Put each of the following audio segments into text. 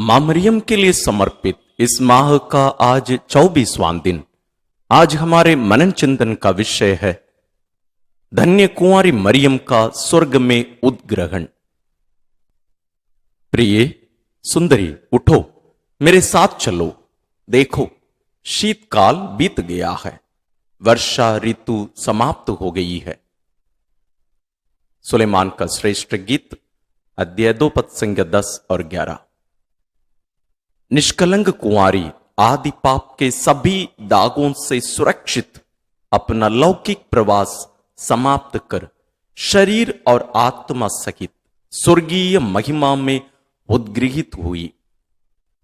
मां मरियम के लिए समर्पित इस माह का आज 24वां दिन। आज हमारे मनन चिंतन का विषय है धन्य कुंवारी मरियम का स्वर्ग में उद्ग्रहण। प्रिय सुंदरी, उठो, मेरे साथ चलो। देखो, शीतकाल बीत गया है, वर्षा ऋतु समाप्त हो गई है। सुलेमान का श्रेष्ठ गीत, अध्याय 2, पद संख्या 10 और 11। निष्कलंक कुंवारी आदि पाप के सभी दागों से सुरक्षित अपना लौकिक प्रवास समाप्त कर शरीर और आत्मा सहित स्वर्गीय महिमा में उद्गृहित हुई।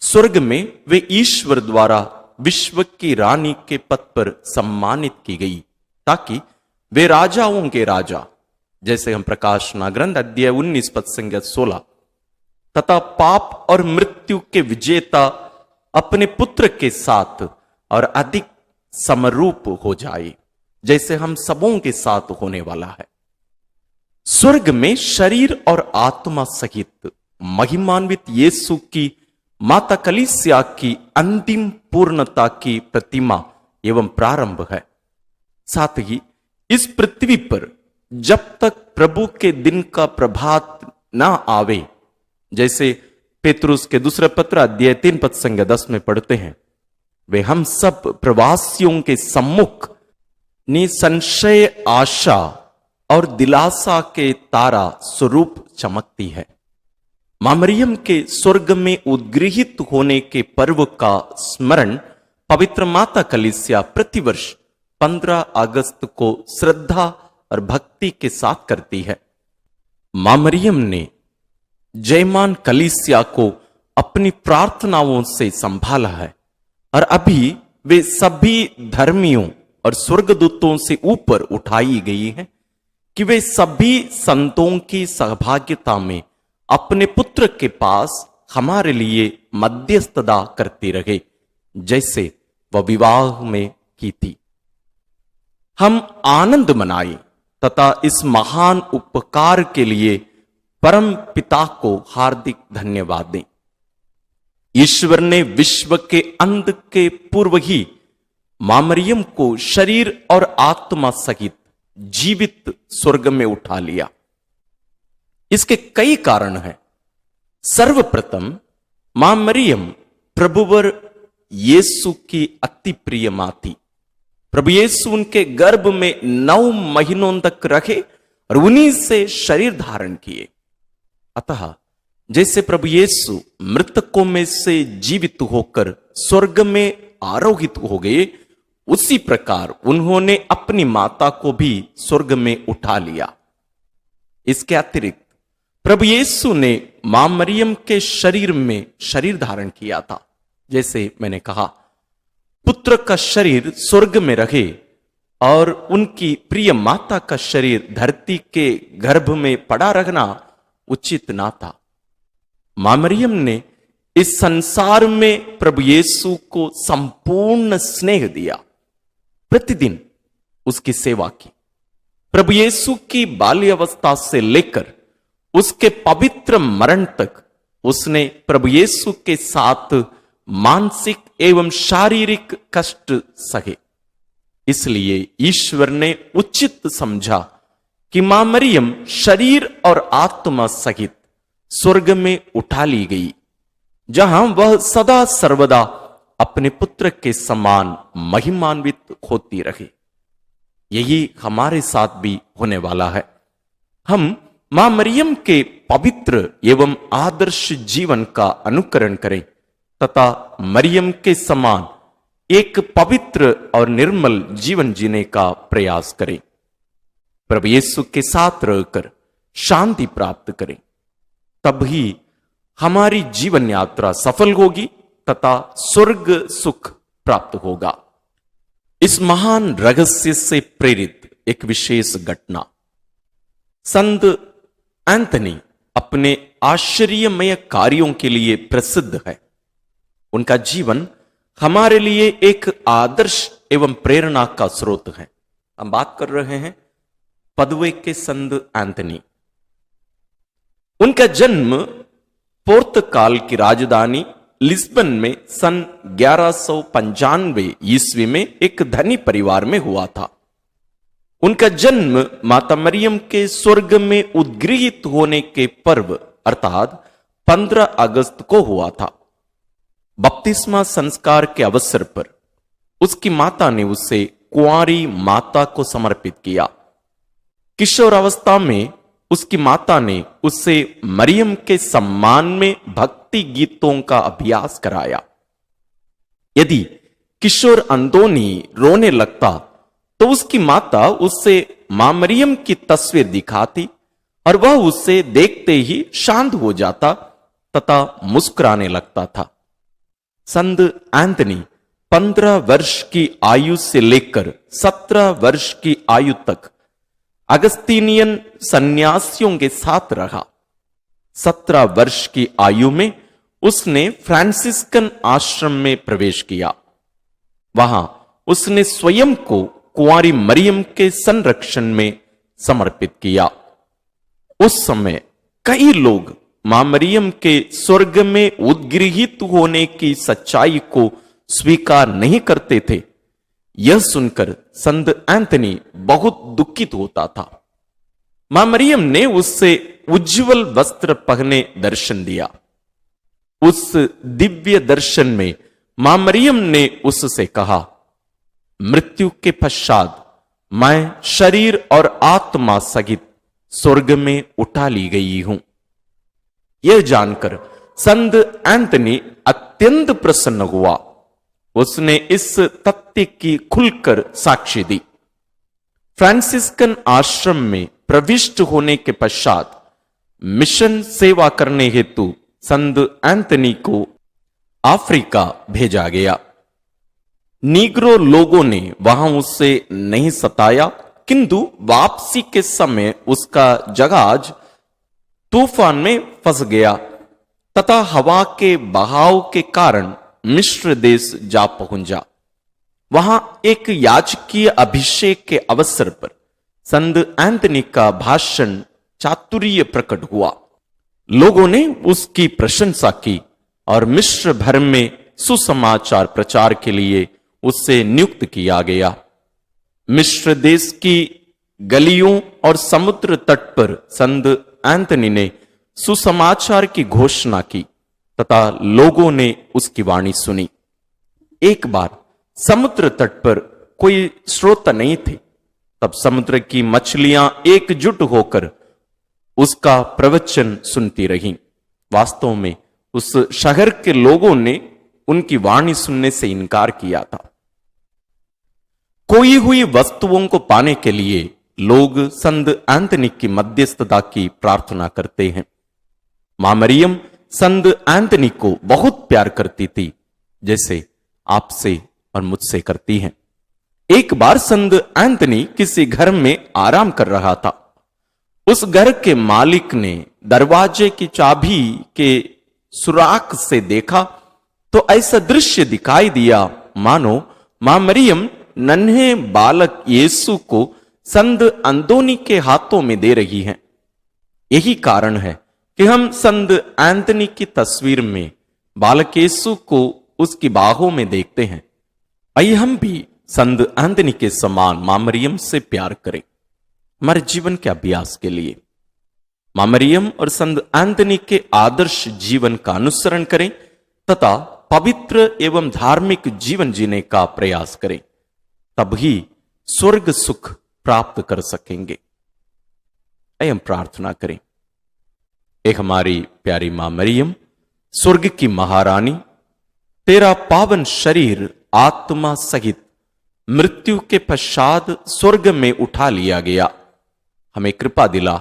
स्वर्ग में वे ईश्वर द्वारा विश्व की रानी के पद पर सम्मानित की गई, ताकि वे राजाओं के राजा, जैसे हम प्रकाशना ग्रंथ अध्याय 19 पद संख्या 16, तथा पाप और मृत्यु के विजेता अपने पुत्र के साथ और अधिक समरूप हो जाए, जैसे हम सबों के साथ होने वाला है। स्वर्ग में शरीर और आत्मा सहित महिमान्वित यीशु की माता कलीसिया की अंतिम पूर्णता की प्रतिमा एवं प्रारंभ है। साथ ही इस पृथ्वी पर जब तक प्रभु के दिन का प्रभात ना आवे, जैसे पेतरुस के दूसरे पत्र अध्याय 3 पद संख्या 10 में पढ़ते हैं, वे हम सब प्रवासियों के सम्मुख निसंशय आशा और दिलासा के तारा स्वरूप चमकती है। मां मरियम के स्वर्ग में उद्गृहित होने के पर्व का स्मरण पवित्र माता कलीसिया प्रतिवर्ष 15 अगस्त को श्रद्धा और भक्ति के साथ करती है। मां मरियम ने जयमान कलीसिया को अपनी प्रार्थनाओं से संभाला है, और अभी वे सभी धर्मियों और स्वर्गदूतों से ऊपर उठाई गई हैं कि वे सभी संतों की सहभागिता में अपने पुत्र के पास हमारे लिए मध्यस्थता करती रहे, जैसे वह विवाह में की थी। हम आनंद मनाएं तथा इस महान उपकार के लिए परम पिता को हार्दिक धन्यवाद दें। ईश्वर ने विश्व के अंत के पूर्व ही मां मरियम को शरीर और आत्मा सहित जीवित स्वर्ग में उठा लिया। इसके कई कारण हैं। सर्वप्रथम, मां मरियम प्रभुवर यीशु की अति प्रिय मां थी। प्रभु यीशु उनके गर्भ में 9 महीनों तक रहे और उन्हीं से शरीर धारण किए। अतः जैसे प्रभु यीशु मृतकों में से जीवित होकर स्वर्ग में आरोहित हो गए, उसी प्रकार उन्होंने अपनी माता को भी स्वर्ग में उठा लिया। इसके अतिरिक्त प्रभु यीशु ने मां मरियम के शरीर में शरीर धारण किया था। जैसे मैंने कहा, पुत्र का शरीर स्वर्ग में रहे और उनकी प्रिय माता का शरीर धरती के गर्भ में पड़ा रहना उचित ना था। मां मरियम ने इस संसार में प्रभु यीशु को संपूर्ण स्नेह दिया, प्रतिदिन उसकी सेवा की। प्रभु यीशु की बाल्यावस्था से लेकर उसके पवित्र मरण तक उसने प्रभु यीशु के साथ मानसिक एवं शारीरिक कष्ट सहे। इसलिए ईश्वर ने उचित समझा कि मां मरियम शरीर और आत्मा सहित स्वर्ग में उठा ली गई, जहां वह सदा सर्वदा अपने पुत्र के समान महिमान्वित होती रहे। यही हमारे साथ भी होने वाला है। हम मां मरियम के पवित्र एवं आदर्श जीवन का अनुकरण करें तथा मरियम के समान एक पवित्र और निर्मल जीवन जीने का प्रयास करें। प्रभु यीशु के साथ रहकर शांति प्राप्त करें, तब ही हमारी जीवन यात्रा सफल होगी तथा स्वर्ग सुख प्राप्त होगा। इस महान रहस्य से प्रेरित एक विशेष घटना। संत एंथनी अपने आश्चर्यमय कार्यों के लिए प्रसिद्ध है। उनका जीवन हमारे लिए एक आदर्श एवं प्रेरणा का स्रोत है। हम बात कर रहे हैं पदवे के संत एंथनी। उनका जन्म पुर्तगाल की राजधानी लिस्बन में सन 1195 ईस्वी में एक धनी परिवार में हुआ था। उनका जन्म माता मरियम के स्वर्ग में उद्गृहित होने के पर्व अर्थात 15 अगस्त को हुआ था। बपतिस्मा संस्कार के अवसर पर उसकी माता ने उसे कुंवारी माता को समर्पित किया। किशोर अवस्था में उसकी माता ने उसे मरियम के सम्मान में भक्ति गीतों का अभ्यास कराया। यदि किशोर अंतोनी रोने लगता तो उसकी माता उससे मां मरियम की तस्वीर दिखाती और वह उसे देखते ही शांत हो जाता तथा मुस्कुराने लगता था। संत एंथनी 15 वर्ष की आयु से लेकर 17 वर्ष की आयु तक अगस्तीनियन सन्यासियों के साथ रहा। 17 वर्ष की आयु में उसने फ्रांसिस्कन आश्रम में प्रवेश किया। वहां उसने स्वयं को कुंवारी मरियम के संरक्षण में समर्पित किया। उस समय कई लोग मां मरियम के स्वर्ग में उद्गृहित होने की सच्चाई को स्वीकार नहीं करते थे। यह सुनकर संत एंथनी बहुत दुखित होता था। मां मरियम ने उससे उज्जवल वस्त्र पहने दर्शन दिया। उस दिव्य दर्शन में मां मरियम ने उससे कहा, मृत्यु के पश्चात मैं शरीर और आत्मा सहित स्वर्ग में उठा ली गई हूं। यह जानकर संत एंथनी अत्यंत प्रसन्न हुआ। उसने इस तथ्य की खुलकर साक्षी दी। फ्रांसिस्कन आश्रम में प्रविष्ट होने के पश्चात मिशन सेवा करने हेतु संत एंथनी को अफ्रीका भेजा गया। नीग्रो लोगों ने वहां उससे नहीं सताया, किंतु वापसी के समय उसका जहाज तूफान में फंस गया तथा हवा के बहाव के कारण मिस्र देश जा पहुंचा। वहां एक याजकीय अभिषेक के अवसर पर संत एंथनी का भाषण चातुर्य प्रकट हुआ। लोगों ने उसकी प्रशंसा की और मिस्र भर में सुसमाचार प्रचार के लिए उससे नियुक्त किया गया। मिस्र देश की गलियों और समुद्र तट पर संत एंथनी ने सुसमाचार की घोषणा की तथा लोगों ने उसकी वाणी सुनी। एक बार समुद्र तट पर कोई श्रोता नहीं थे, तब समुद्र की मछलियां एकजुट होकर उसका प्रवचन सुनती रहीं। वास्तव में उस शहर के लोगों ने उनकी वाणी सुनने से इनकार किया था। खोई हुई वस्तुओं को पाने के लिए लोग संत एंथनी की मध्यस्थता की प्रार्थना करते हैं। मां मरियम संत एंथनी को बहुत प्यार करती थी, जैसे आपसे और मुझसे करती हैं। एक बार संत एंथनी किसी घर में आराम कर रहा था। उस घर के मालिक ने दरवाजे की चाबी के सुराख से देखा तो ऐसा दृश्य दिखाई दिया मानो मां मरियम नन्हे बालक यीशु को संत अंतोनी के हाथों में दे रही हैं। यही कारण है कि हम संत एंथनी की तस्वीर में बालक यीशु को उसकी बाहों में देखते हैं। आइए हम भी संत एंथनी के समान मां मरियम से प्यार करें। हमारे जीवन के अभ्यास के लिए मां मरियम और संत एंथनी के आदर्श जीवन का अनुसरण करें तथा पवित्र एवं धार्मिक जीवन जीने का प्रयास करें, तभी स्वर्ग सुख प्राप्त कर सकेंगे। आइए हम प्रार्थना करें। एक हमारी प्यारी मां मरियम, स्वर्ग की महारानी, तेरा पावन शरीर आत्मा सहित मृत्यु के पश्चात स्वर्ग में उठा लिया गया। हमें कृपा दिला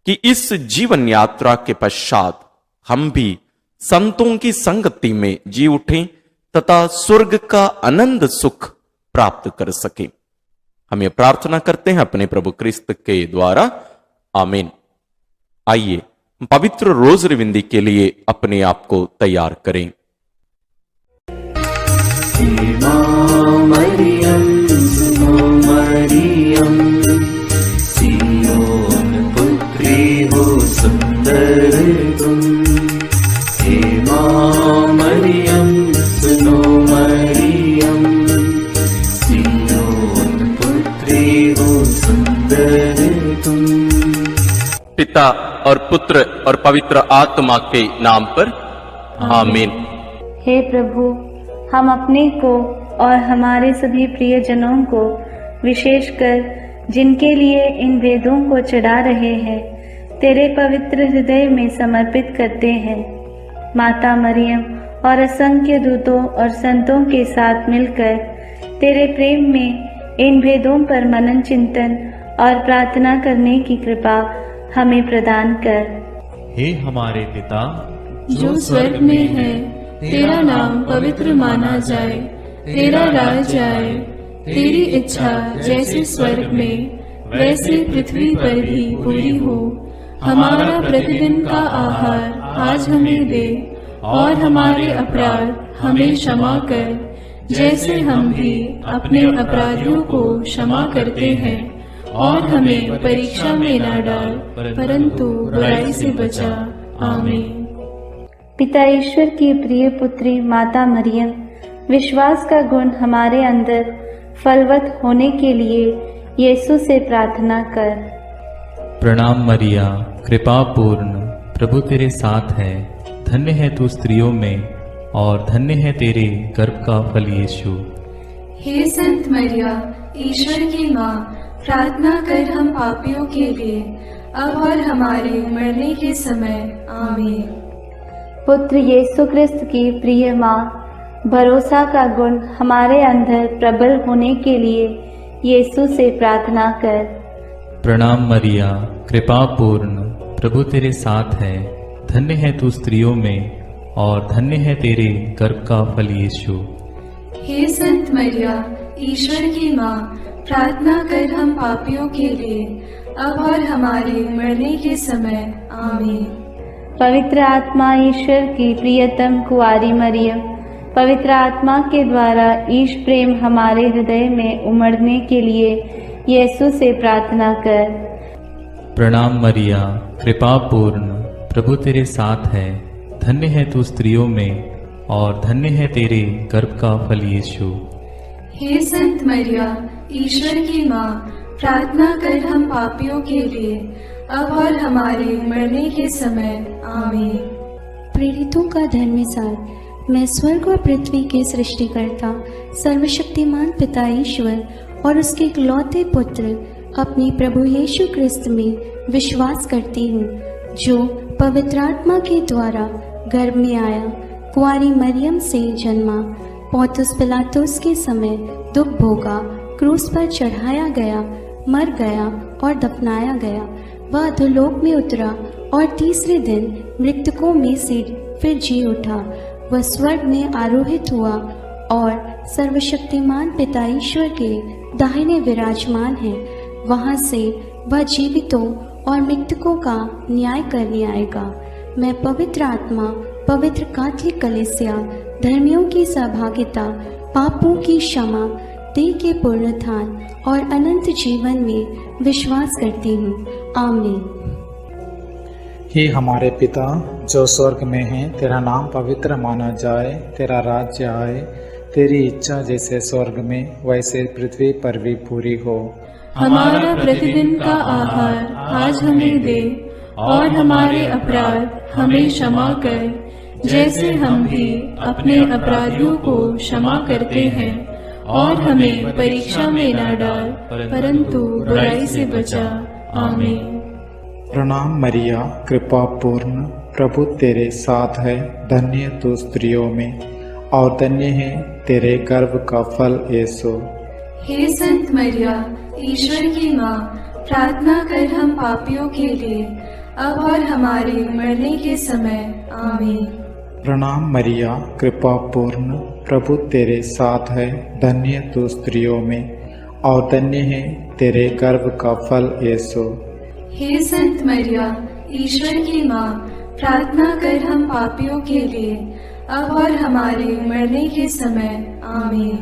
कि इस जीवन यात्रा के पश्चात हम भी संतों की संगति में जी उठें तथा स्वर्ग का आनंद सुख प्राप्त कर सकें। हम ये प्रार्थना करते हैं अपने प्रभु क्रिस्त के द्वारा, आमीन। आइए पवित्र रोज़री विंदी के लिए अपने आप को तैयार करें। मरियम मरियम सियोन पुत्री हो सुंदर तुम, मरियम सुनो मरियम, सियोन पुत्री हो सुंदर तुम। पिता और पुत्र और पवित्र आत्मा के नाम पर आमीन। हे प्रभु, हम अपने को और हमारे सभी प्रियजनों को, विशेषकर जिनके लिए इन भेदों को चढ़ा रहे हैं, तेरे पवित्र हृदय में समर्पित करते हैं। माता मरियम और असंख्य दूतों और संतों के साथ मिलकर तेरे प्रेम में इन भेदों पर मनन चिंतन और प्रार्थना करने की कृपा हमें प्रदान कर। हे हमारे पिता जो स्वर्ग में है, तेरा नाम पवित्र माना जाए, तेरा राज आए, तेरी इच्छा जैसे स्वर्ग में वैसे पृथ्वी पर भी पूरी हो। हमारा प्रतिदिन का आहार आज हमें दे, और हमारे अपराध हमें क्षमा कर, जैसे हम भी अपने अपराधियों को क्षमा करते हैं, और हमें परीक्षा में न डाल, परंतु बुराई से बचा। आमीन। पिता ईश्वर की प्रिय पुत्री माता मरियम, विश्वास का गुण हमारे अंदर फलवत होने के लिए यीशु से प्रार्थना कर। प्रणाम मरिया, कृपा पूर्ण, प्रभु तेरे साथ है। धन्य है तू स्त्रियों में, और धन्य है तेरे गर्भ का फल यीशु। हे संत मरिया, ईश्वर की माँ, प्रार्थना कर हम पापियों के लिए, अब और हमारे मरने के समय। आमीन। पुत्र यीशु क्रिस्त की प्रिय माँ, भरोसा का गुण हमारे अंदर प्रबल होने के लिए यीशु से प्रार्थना कर। प्रणाम मरिया, कृपा पूर्ण, प्रभु तेरे साथ है। धन्य है तू स्त्रियों में, और धन्य है तेरे गर्भ का फल यीशु। हे संत मरिया, ईश्वर की माँ, प्रार्थना कर हम पापियों के लिए, अब और हमारे मरने के समय। आमीन। पवित्र आत्मा ईश्वर की प्रियतम कुंवारी मरियम, पवित्र आत्मा के द्वारा ईश प्रेम हमारे हृदय में उमड़ने के लिए यीशु से प्रार्थना कर। प्रणाम मरिया, कृपा पूर्ण, प्रभु तेरे साथ है। धन्य है तू स्त्रियों में, और धन्य है तेरे गर्भ का फल यीशु। हे संत मरिया, ईश्वर की माँ, प्रार्थना कर हम पापियों के लिए, अब और हमारे मरने के समय। आमीन। प्रेरितों का धर्मसार। मैं स्वर्ग और पृथ्वी के सृष्टिकर्ता सर्वशक्तिमान पिता ईश्वर और उसके इकलौते पुत्र अपने प्रभु यीशु क्रिस्त में विश्वास करती हूँ, जो पवित्र आत्मा के द्वारा गर्भ में आया, कुंवारी मरियम से जन्मा, पौंतुस पिलातुस के समय दुख भोगा, क्रूस पर चढ़ाया गया, मर गया और दफनाया गया। वह अधोलोक में उतरा और तीसरे दिन मृतकों में से फिर जी उठा। वह स्वर्ग में आरोहित हुआ और सर्वशक्तिमान पिता ईश्वर के दाहिने विराजमान है। वहां से वह जीवितों और मृतकों का न्याय करने आएगा। मैं पवित्र आत्मा, पवित्र कैथोलिक कलीसिया, धर्मियों की सहभागिता, पापों की क्षमा, देह के पुनरुत्थान और अनंत जीवन में विश्वास करती हूँ। आमीन। हे हमारे पिता जो स्वर्ग में है, तेरा नाम पवित्र माना जाए, तेरा राज्य आए, तेरी इच्छा जैसे स्वर्ग में वैसे पृथ्वी पर भी पूरी हो। हमारा प्रतिदिन का आहार आज हमें दे, और हमारे अपराध हमें क्षमा कर, जैसे हम भी अपने अपराधियों को क्षमा करते हैं, और हमें परीक्षा में न डाल, परंतु बुराई से बचा। आमीन। प्रणाम मरिया, कृपा पूर्ण, प्रभु तेरे साथ है। धन्य तू स्त्रियों में, और धन्य है तेरे गर्भ का फल यीशु। हे संत मरिया, ईश्वर की माँ, प्रार्थना कर हम पापियों के लिए, अब और हमारे मरने के समय। आमीन। प्रणाम मरिया, कृपा पूर्ण, प्रभु तेरे साथ है। धन्य तू स्त्रियों में, और धन्य है तेरे गर्भ का फल यीशु। हे संत मरिया, ईश्वर की माँ, प्रार्थना कर हम पापियों के लिए, अब और हमारे मरने के समय। आमीन।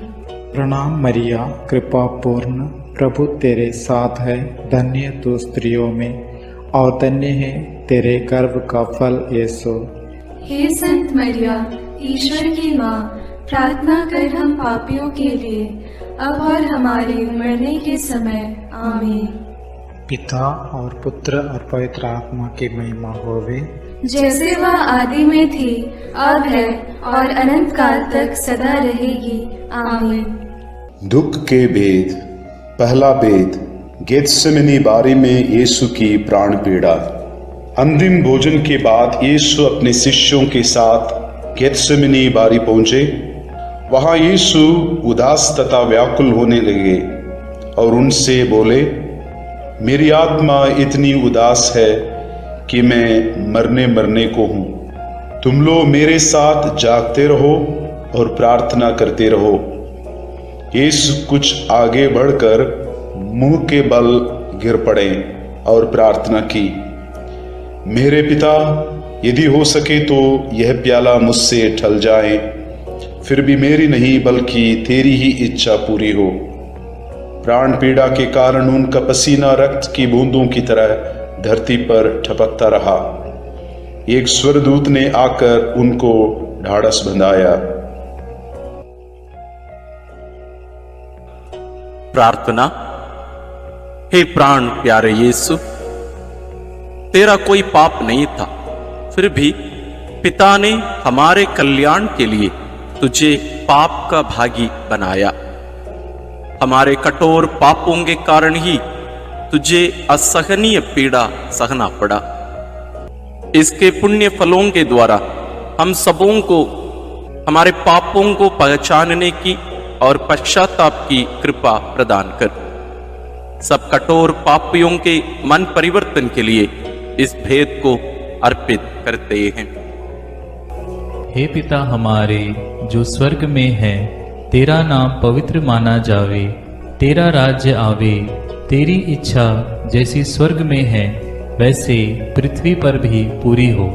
प्रणाम मरिया, कृपा पूर्ण, प्रभु तेरे साथ है। धन्य तू स्त्रियों में, और धन्य है तेरे गर्भ का फल यीशु। हे संत मरिया, ईश्वर की माँ, प्रार्थना कर हम पापियों के लिए, अब और हमारे मरने के समय। आमीन। पिता और पुत्र और पवित्र आत्मा की महिमा होवे, जैसे वह आदि में थी, अब है और अनंत काल तक सदा रहेगी। आमीन। दुख के भेद। पहला भेद, गेत्सेमनी बारी में यीशु की प्राण पीड़ा। अंतिम भोजन के बाद यीशु अपने शिष्यों के साथ गेत्सेमनी बारी पहुंचे। वहां यीशु उदास तथा व्याकुल होने लगे और उनसे बोले, मेरी आत्मा इतनी उदास है कि मैं मरने को हूं। तुम लोग मेरे साथ जागते रहो और प्रार्थना करते रहो। यीशु कुछ आगे बढ़कर मुंह के बल गिर पड़े और प्रार्थना की, मेरे पिता, यदि हो सके तो यह प्याला मुझसे टल जाए, फिर भी मेरी नहीं बल्कि तेरी ही इच्छा पूरी हो। प्राण पीड़ा के कारण उनका पसीना रक्त की बूंदों की तरह धरती पर टपकता रहा। एक स्वर्गदूत ने आकर उनको ढाढ़स बंधाया। प्रार्थना। हे प्राण प्यारे यीशु, तेरा कोई पाप नहीं था, फिर भी पिता ने हमारे कल्याण के लिए तुझे पाप का भागी बनाया। हमारे कठोर पापों के कारण ही तुझे असहनीय पीड़ा सहना पड़ा। इसके पुण्य फलों के द्वारा हम सबों को हमारे पापों को पहचानने की और पश्चाताप की कृपा प्रदान कर। सब कठोर पापियों के मन परिवर्तन के लिए इस भेद को अर्पित करते हैं। हे पिता हमारे जो स्वर्ग में है, तेरा नाम पवित्र माना जावे, तेरा राज्य आवे, तेरी इच्छा जैसी स्वर्ग में है वैसे पृथ्वी पर भी पूरी हो।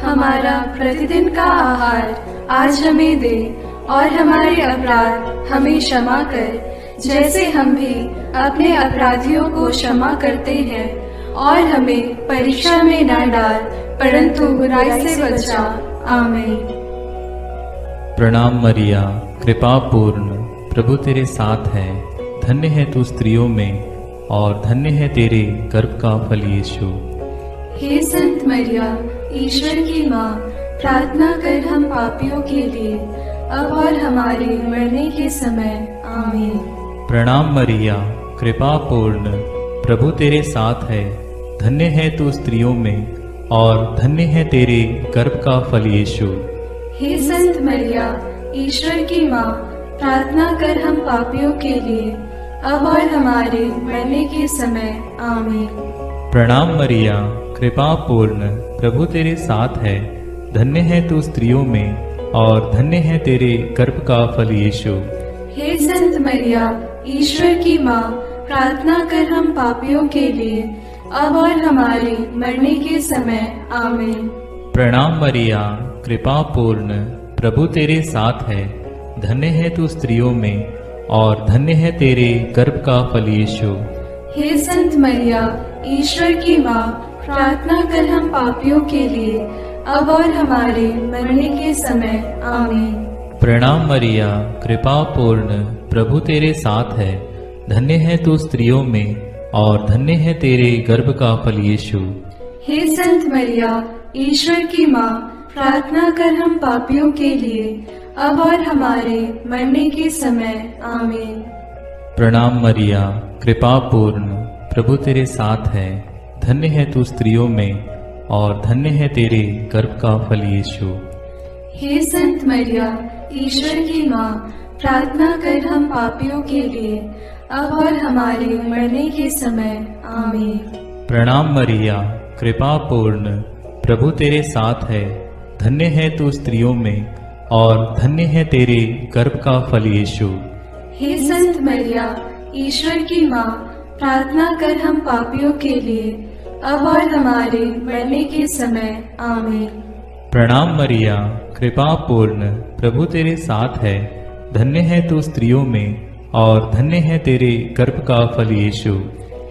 हमारा प्रतिदिन का आहार आज हमें दे, और हमारे अपराध हमें क्षमा कर, जैसे हम भी अपने अपराधियों को क्षमा करते हैं, और हमें परीक्षा में न डाल, परंतु बुराई से बचा। आमीन। प्रणाम मरिया, कृपा पूर्ण, प्रभु तेरे साथ है, धन्य है तू स्त्रियों में और धन्य है तेरे गर्भ का फल यीशु। हे संत मरिया, ईश्वर की माँ, प्रार्थना कर हम पापियों के लिए, अब और हमारे मरने के समय। आमीन। प्रणाम मरिया, कृपा पूर्ण, प्रभु तेरे साथ है, धन्य है तू स्त्रियों में और धन्य है तेरे गर्भ का फल यीशु। हे संत मरिया, ईश्वर की माँ, प्रार्थना कर हम पापियों के लिए, अब और हमारे मरने के समय। आमीन। प्रणाम मरिया, कृपा पूर्ण, प्रभु तेरे साथ है, धन्य है तू स्त्रियों में और धन्य है तेरे गर्भ का फल यीशु। हे संत मरिया, ईश्वर की माँ, प्रार्थना कर हम पापियों के लिए, अब और हमारे मरने के समय। आमीन। प्रणाम मरिया, कृपा पूर्ण, प्रभु तेरे साथ है, धन्य है तू स्त्रियों में और धन्य है तेरे गर्भ का फल यीशु। हे संत मरिया, ईश्वर की माँ, प्रार्थना कर हम पापियों के लिए, अब और हमारे मरने के समय। आमीन। प्रणाम मरिया, कृपा पूर्ण, प्रभु तेरे साथ है, धन्य है तू स्त्रियों में और धन्य है तेरे गर्भ का फल यीशु। हे संत मरिया, ईश्वर की माँ, प्रार्थना कर हम पापियों के लिए, अब और हमारे मरने के समय। आमीन। प्रणाम मरिया, कृपा पूर्ण, प्रभु तेरे साथ है, धन्य है तू स्त्रियों में और धन्य है तेरे गर्भ का फल यीशु। हे संत मरिया, ईश्वर की माँ, प्रार्थना कर हम पापियों के लिए, अब और हमारे मरने के समय। आमीन। प्रणाम मरिया, कृपा पूर्ण, प्रभु तेरे साथ है, धन्य है तू स्त्रियों में और धन्य है तेरे गर्भ का फल यीशु। हे संत मरिया, ईश्वर की माँ, प्रार्थना कर हम पापियों के लिए, अब और हमारे मरने के समय। आमीन। प्रणाम मरिया, कृपा पूर्ण, प्रभु तेरे साथ है, धन्य है तू स्त्रियों में और धन्य है तेरे गर्भ का फल यीशु।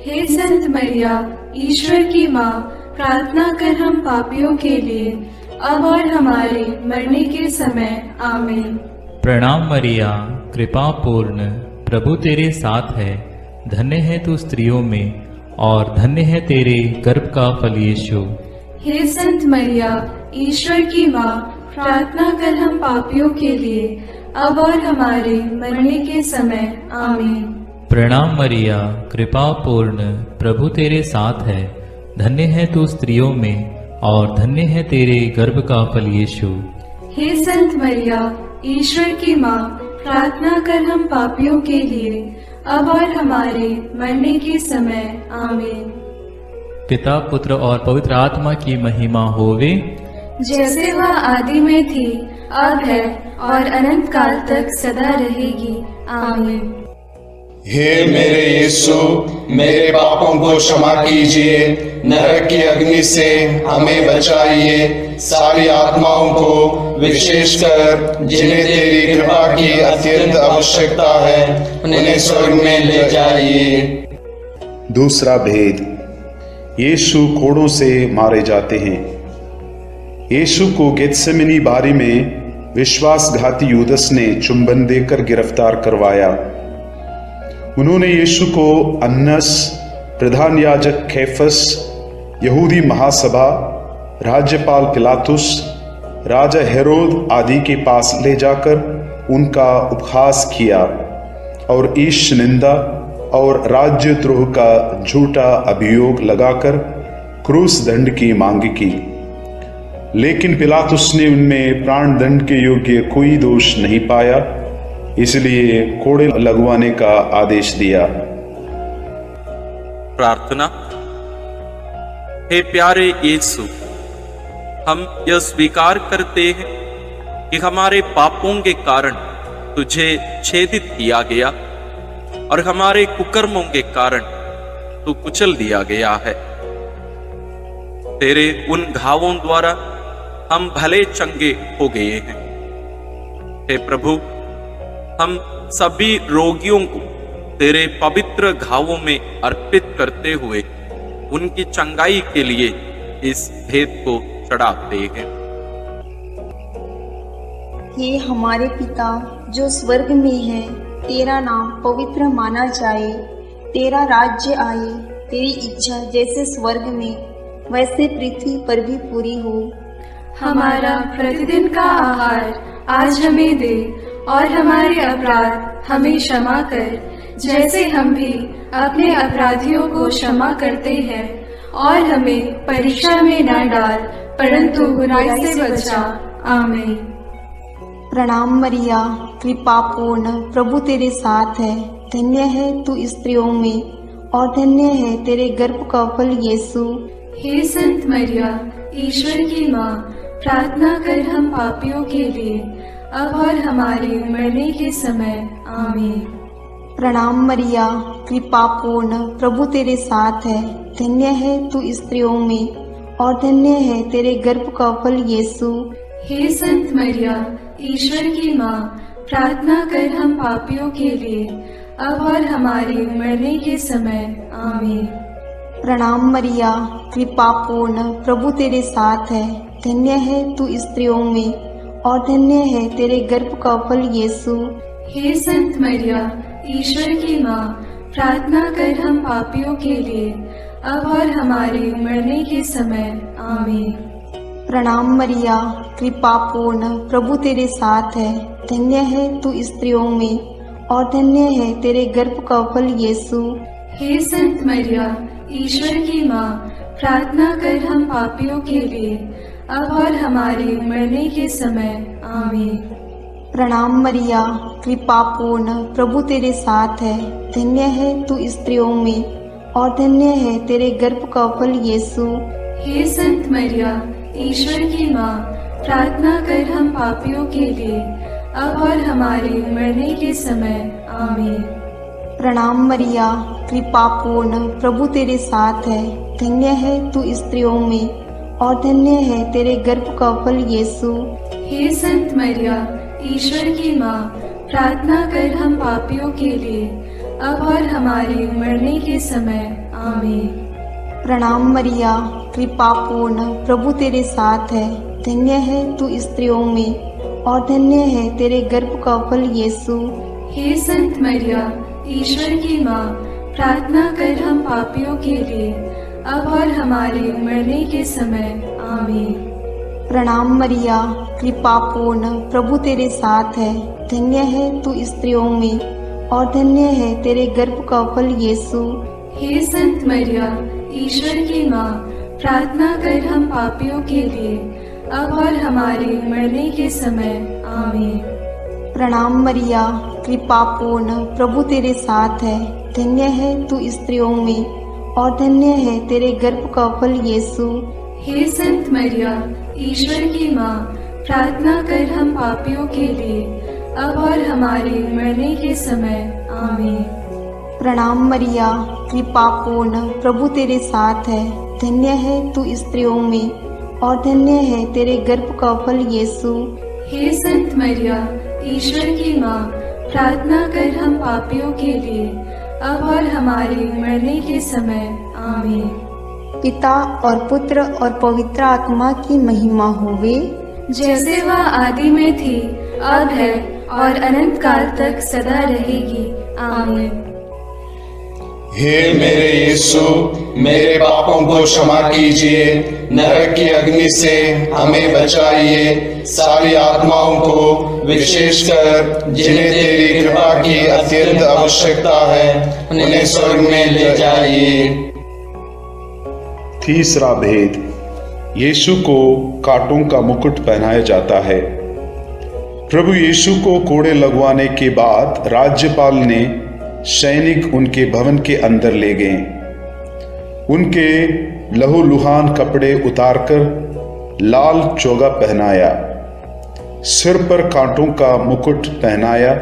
हे संत मरिया, ईश्वर की माँ, प्रार्थना कर हम पापियों के लिए, अब और हमारे मरने के समय आमीन। प्रणाम मरिया, कृपा पूर्ण, प्रभु तेरे साथ है। धन्य है तू स्त्रियों में और धन्य है तेरे गर्भ का फल यीशु। हे संत मरिया, ईश्वर की माँ, प्रार्थना कर हम पापियों के लिए, अब और हमारे मरने के समय आमीन। प्रणाम मरिया, कृपा पूर्ण, प्रभु तेरे साथ है। धन्य है तू स्त्रियों में और धन्य है तेरे गर्भ का फल यीशु। हे संत मरिया, ईश्वर की माँ, प्रार्थना कर हम पापियों के लिए, अब और हमारे मरने के समय आमीन। पिता, पुत्र और पवित्र आत्मा की महिमा होवे, जैसे वह आदि में थी, अब है और अनंत काल तक सदा रहेगी आमीन। हे मेरे यीशु, मेरे पापों को क्षमा कीजिए, नरक की अग्नि से हमें बचाइए, सारी आत्माओं को विशेषकर जिन्हें तेरी कृपा की अत्यंत आवश्यकता है उन्हें स्वर्ग में ले जाइए। दूसरा भेद, यीशु कोड़ों से मारे जाते हैं। यीशु को गेत्सेमनी बारी में विश्वासघाती यूदस ने चुंबन देकर गिरफ्तार करवाया। उन्होंने यीशु को अन्नस, प्रधान याजक कैफस, यहूदी महासभा, राज्यपाल पिलातुस, राजा हेरोद आदि के पास ले जाकर उनका उपहास किया और ईश निंदा और राज्यद्रोह का झूठा अभियोग लगाकर क्रूस दंड की मांग की। लेकिन पिलातुस ने उनमें प्राण दंड के योग्य कोई दोष नहीं पाया, इसलिए कोड़े लगवाने का आदेश दिया। प्रार्थना। हे प्यारे यीशु, हम यह स्वीकार करते हैं कि हमारे पापों के कारण तुझे छेदित किया गया और हमारे कुकर्मों के कारण तू कुचल दिया गया है। तेरे उन घावों द्वारा हम भले चंगे हो गए हैं। हे प्रभु, हम सभी रोगियों को तेरे पवित्र घावों में अर्पित करते हुए उनकी चंगाई के लिए इस भेद को चढ़ाते हैं। हे हमारे पिता जो स्वर्ग में है, तेरा नाम पवित्र माना जाए, तेरा राज्य आए, तेरी इच्छा जैसे स्वर्ग में वैसे पृथ्वी पर भी पूरी हो। हमारा प्रतिदिन का आहार आज हमें दे और हमारे अपराध हमें क्षमा कर, जैसे हम भी अपने अपराधियों को क्षमा करते हैं, और हमें परीक्षा में न डाल परंतु बुराई से बचा। आमीन। प्रणाम मरिया, कृपा पूर्ण, प्रभु तेरे साथ है। धन्य है तू स्त्रियों में और धन्य है तेरे गर्भ का फल यीशु। हे संत मरिया, ईश्वर की माँ, प्रार्थना कर हम पापियों के लिए, अब और हमारे मरने के समय। आमीन। प्रणाम मरिया, कृपा पूर्ण, प्रभु तेरे साथ है। धन्य है तू स्त्रियों में और धन्य है तेरे गर्भ का फल यीशु। हे संत मरिया, ईश्वर की माँ, प्रार्थना कर हम पापियों के लिए, अब और हमारे मरने के समय। आमीन। प्रणाम मरिया, कृपा पूर्ण, प्रभु तेरे साथ है। धन्य है तू स्त्रियों में और धन्य है तेरे गर्भ का फल यीशु। हे संत मरिया, ईश्वर की माँ, प्रार्थना कर हम पापियों के लिए, अब और हमारे मरने के समय। आमीन। प्रणाम मरिया, कृपा पूर्ण, प्रभु तेरे साथ है। धन्य है तू स्त्रियों में और धन्य है तेरे गर्भ का फल यीशु। हे संत मरिया, ईश्वर की माँ, प्रार्थना कर हम पापियों के लिए, अब और हमारे मरने के समय। आमीन। प्रणाम मरिया, कृपा पूर्ण, प्रभु तेरे साथ है। धन्य है तू स्त्रियों में और धन्य है तेरे गर्भ का फल यीशु। हे संत मरिया, ईश्वर की माँ, प्रार्थना कर हम पापियों के लिए, अब और हमारे मरने के समय। आमीन। प्रणाम मरिया, कृपा पूर्ण, प्रभु तेरे साथ है। धन्य है तू स्त्रियों में और धन्य है तेरे गर्भ का फल यीशु। हे संत मरिया, ईश्वर की माँ, प्रार्थना कर हम पापियों के लिए, अब और हमारे मरने के समय। आमीन। प्रणाम मरिया, कृपा पूर्ण, प्रभु तेरे साथ है। धन्य है तू स्त्रियों में और धन्य है तेरे गर्भ का फल यीशु। हे संत मरिया, ईश्वर की माँ, प्रार्थना कर हम पापियों के लिए, अब और हमारे मरने के समय। आमीन। प्रणाम मरिया, कृपा पूर्ण, प्रभु तेरे साथ है। धन्य है तू स्त्रियों में और धन्य है तेरे गर्भ का फल यीशु। हे संत मरिया, ईश्वर की माँ, प्रार्थना कर हम पापियों के लिए, अब और हमारे मरने के समय। आमीन। प्रणाम मरिया, कृपा पूर्ण, प्रभु तेरे साथ है। धन्य है तू स्त्रियों में और धन्य है तेरे गर्भ का फल यीशु। हे संत मरिया, ईश्वर की माँ, प्रार्थना कर हम पापियों के लिए, अब और हमारे मरने के समय। आमीन। प्रणाम मरिया, कृपा पूर्ण, प्रभु तेरे साथ है। धन्य है तू स्त्रियों में और धन्य है तेरे गर्भ का फल यीशु। हे संत मरिया, ईश्वर की माँ, प्रार्थना कर हम पापियों के लिए, अब और हमारे मरने के समय। आमीन। पिता और पुत्र और पवित्र आत्मा की महिमा होवे, जैसे वह आदि में थी, अब है और अनंत काल तक सदा रहेगी। आमीन। हे मेरे यीशु, मेरे पापों को क्षमा कीजिए, नरक की अग्नि से हमें बचाइए, सारी आत्माओं को, विशेषकर जिन्हें तेरी कृपा की अत्यंत आवश्यकता है, उन्हें स्वर्ग में ले जाइए। तीसरा भेद, यीशु को कांटों का मुकुट पहनाया जाता है। प्रभु यीशु को कोड़े लगवाने के बाद राज्यपाल ने सैनिक उनके भवन के अंदर ले गए। उनके लहूलुहान कपड़े उतारकर लाल चोगा पहनाया, सिर पर कांटों का मुकुट पहनाया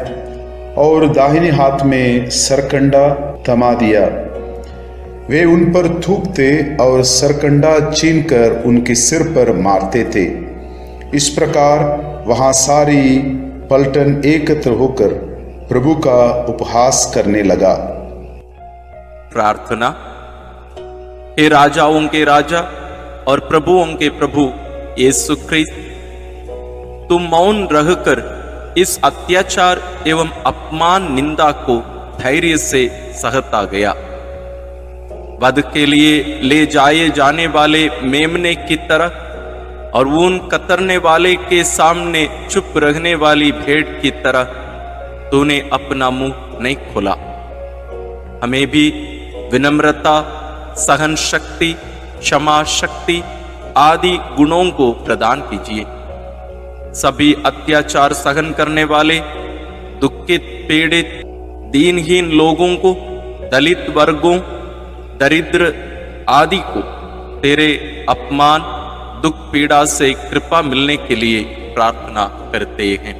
और दाहिने हाथ में सरकंडा थमा दिया। वे उन पर थूकते और सरकंडा छीनकर उनके सिर पर मारते थे। इस प्रकार वहां सारी पलटन एकत्र होकर प्रभु का उपहास करने लगा। प्रार्थना। हे राजाओं के राजा और प्रभुओं के प्रभु यीशु ख्रिस्त, तुम मौन रहकर इस अत्याचार एवं अपमान निंदा को धैर्य से सहता गया। वध के लिए ले जाए जाने वाले मेमने की तरह और ऊन कतरने वाले के सामने चुप रहने वाली भेड़ की तरह तूने अपना मुंह नहीं खोला। हमें भी विनम्रता, सहन शक्ति, क्षमा शक्ति आदि गुणों को प्रदान कीजिए। सभी अत्याचार सहन करने वाले, दुखित, पीड़ित, दीनहीन लोगों को, दलित वर्गों, दरिद्र आदि को तेरे अपमान, दुख, पीड़ा से कृपा मिलने के लिए प्रार्थना करते हैं।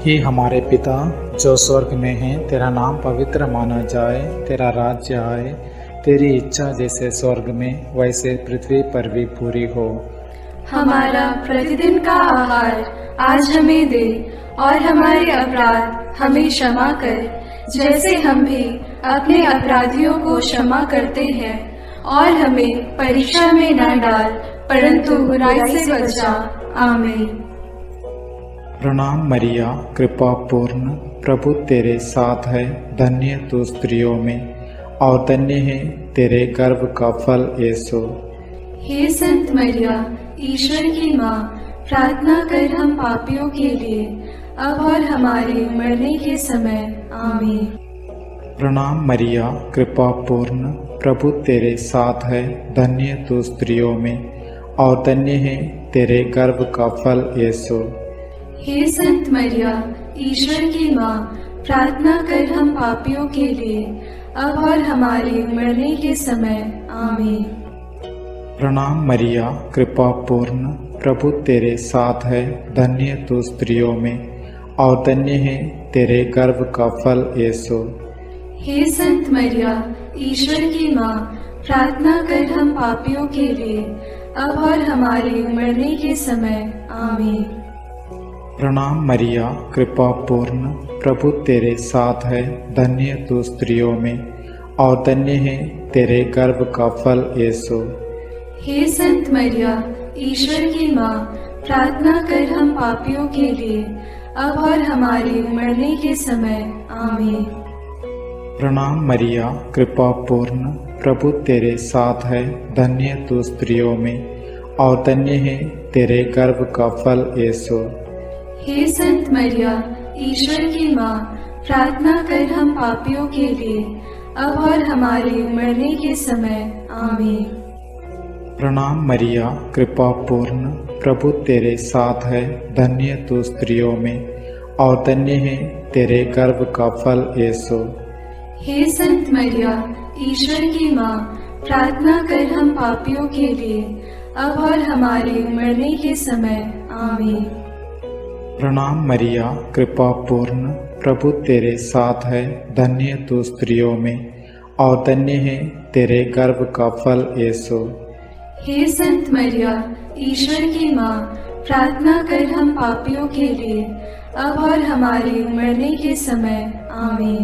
हे हमारे पिता जो स्वर्ग में है, तेरा नाम पवित्र माना जाए, तेरा राज्य आए, तेरी इच्छा जैसे स्वर्ग में वैसे पृथ्वी पर भी पूरी हो। हमारा प्रतिदिन का आहार आज हमें दे और हमारे अपराध हमें क्षमा कर, जैसे हम भी अपने अपराधियों को क्षमा करते हैं, और हमें परीक्षा में न डाल, परंतु बुराई से बचा। आमीन। प्रणाम मरिया, कृपा पूर्ण, प्रभु तेरे साथ है। धन्य तू स्त्रियों में और धन्य है तेरे गर्भ का फल यीशु। हे संत मरिया, ईश्वर की माँ, प्रार्थना कर हम पापियों के लिए, अब और हमारे मरने के समय। आमीन। प्रणाम मरिया, कृपा पूर्ण, प्रभु तेरे साथ है। धन्य तू स्त्रियों में और धन्य है तेरे गर्भ का फल यीशु। हे संत मरिया, ईश्वर की माँ, प्रार्थना कर हम पापियों के लिए, अब और हमारे मरने के समय। आमीन। प्रणाम मरिया, कृपा पूर्ण, प्रभु तेरे साथ है। धन्य तू स्त्रियों में और धन्य है तेरे गर्भ का फल यीशु। हे संत मरिया, ईश्वर की माँ, प्रार्थना कर हम पापियों के लिए, अब और हमारे मरने के समय। आमीन। प्रणाम मरिया, कृपा पूर्ण, प्रभु तेरे साथ है। धन्य तू स्त्रियों में और धन्य है तेरे गर्भ का फल यीशु। हे संत मरिया, ईश्वर की माँ, प्रार्थना कर हम पापियों के लिए, अब और हमारे मरने के समय। आमीन। प्रणाम मरिया, कृपा पूर्ण, प्रभु तेरे साथ है, धन्य तू स्त्रियों में और धन्य है तेरे गर्भ का फल यीशु। हे संत मरिया, ईश्वर की माँ, प्रार्थना कर हम पापियों के लिए, अब और हमारे मरने के समय। आमीन। प्रणाम मरिया, कृपा पूर्ण, प्रभु तेरे साथ है, धन्य तू स्त्रियों में और धन्य है तेरे गर्भ का फल यीशु। हे संत मरिया, ईश्वर की माँ, प्रार्थना कर हम पापियों के लिए, अब और हमारे मरने के समय। आमीन। प्रणाम मरिया, कृपा पूर्ण, प्रभु तेरे साथ है, धन्य तू स्त्रियों में और धन्य है तेरे गर्भ का फल यीशु। हे संत मरिया, ईश्वर की माँ, प्रार्थना कर हम पापियों के लिए, अब और हमारे मरने के समय। आमीन।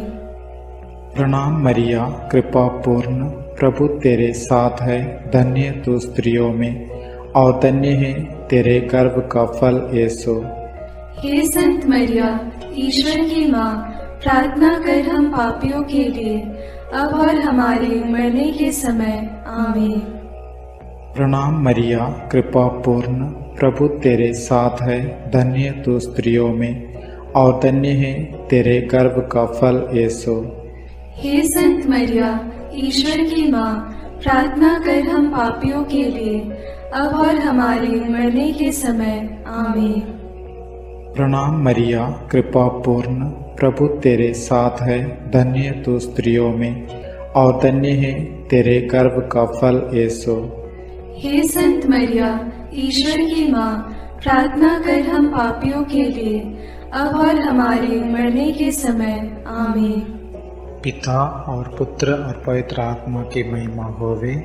प्रणाम मरिया, कृपा पूर्ण, प्रभु तेरे साथ है, धन्य तू स्त्रियों में और धन्य है तेरे गर्भ का फल यीशु। हे संत मरिया, ईश्वर की माँ, प्रार्थना कर हम पापियों के लिए, अब और हमारे मरने के समय। आमीन। प्रणाम मरिया, कृपा पूर्ण, प्रभु तेरे साथ है, धन्य तू स्त्रियों में और धन्य है तेरे गर्भ का फल यीशु। हे संत मरिया, ईश्वर की माँ, प्रार्थना कर हम पापियों के लिए, अब और हमारे मरने के समय। आमीन। प्रणाम मरिया, कृपा पूर्ण, प्रभु तेरे साथ है, धन्य तू स्त्रियों में और धन्य है तेरे गर्भ का फल यीशु। हे संत मरिया, ईश्वर की माँ, प्रार्थना कर हम पापियों के लिए, अब और हमारे मरने के समय। आमीन। पिता और पुत्र और पवित्र आत्मा की महिमा होवे,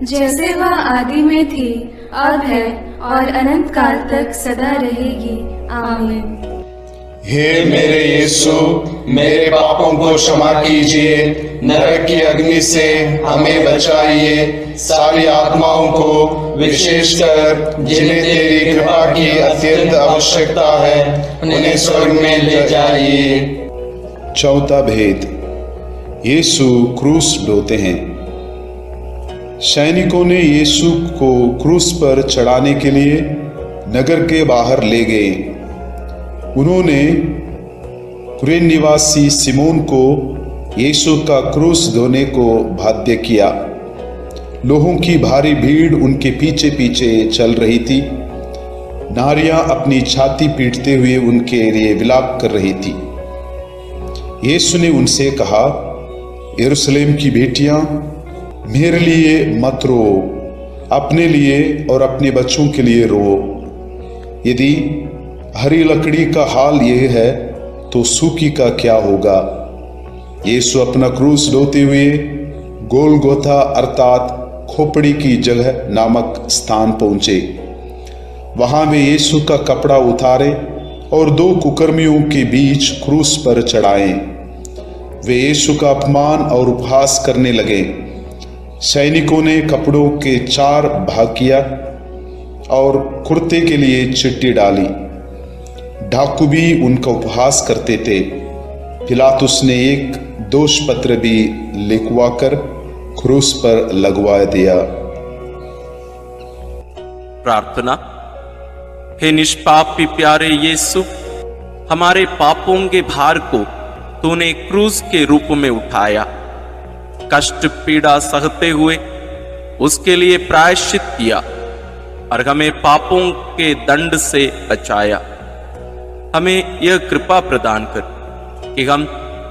जैसे वह आदि में थी, अब है और अनंत काल तक सदा रहेगी। आमीन। हे मेरे यीशु, मेरे पापों को क्षमा कीजिए, नरक की अग्नि से हमें बचाइए, सारी आत्माओं को, विशेषकर जिन्हें तेरी कृपा की अत्यंत आवश्यकता है, उन्हें स्वर्ग में ले जाइए। चौथा भेद, यीशु क्रूस ढोते हैं। सैनिकों ने यीशु को क्रूस पर चढ़ाने के लिए नगर के बाहर ले गए। उन्होंने कुरेन निवासी सिमोन को यीशु का क्रूस ढोने को बाध्य किया। लोगों की भारी भीड़ उनके पीछे पीछे चल रही थी। नारियां अपनी छाती पीटते हुए उनके लिए विलाप कर रही थी। यीशु ने उनसे कहा, यरूशलेम की बेटियां, मेरे लिए मत रो, अपने लिए और अपने बच्चों के लिए रो। यदि हरी लकड़ी का हाल यह है तो सूखी का क्या होगा। यीशु अपना क्रूस ढोते हुए गोलगोथा अर्थात खोपड़ी की जगह नामक स्थान पहुंचे। वहां वे यीशु का कपड़ा उतारे और दो कुकर्मियों के बीच क्रूस पर चढ़ाए। वे यीशु का अपमान और उपहास करने लगे। सैनिकों ने कपड़ों के 4 भाग किया और कुर्ते के लिए चिट्ठी डाली। डाकू भी उनका उपहास करते थे। पिलातुस ने एक दोष पत्र भी लिखवाकर क्रूस पर लगवा दिया। प्रार्थना। हे निष्पापी प्यारे यीशु, हमारे पापों के भार को तूने क्रूस के रूप में उठाया। कष्ट पीड़ा सहते हुए उसके लिए प्रायश्चित किया और हमें पापों के दंड से बचाया। हमें यह कृपा प्रदान कर कि हम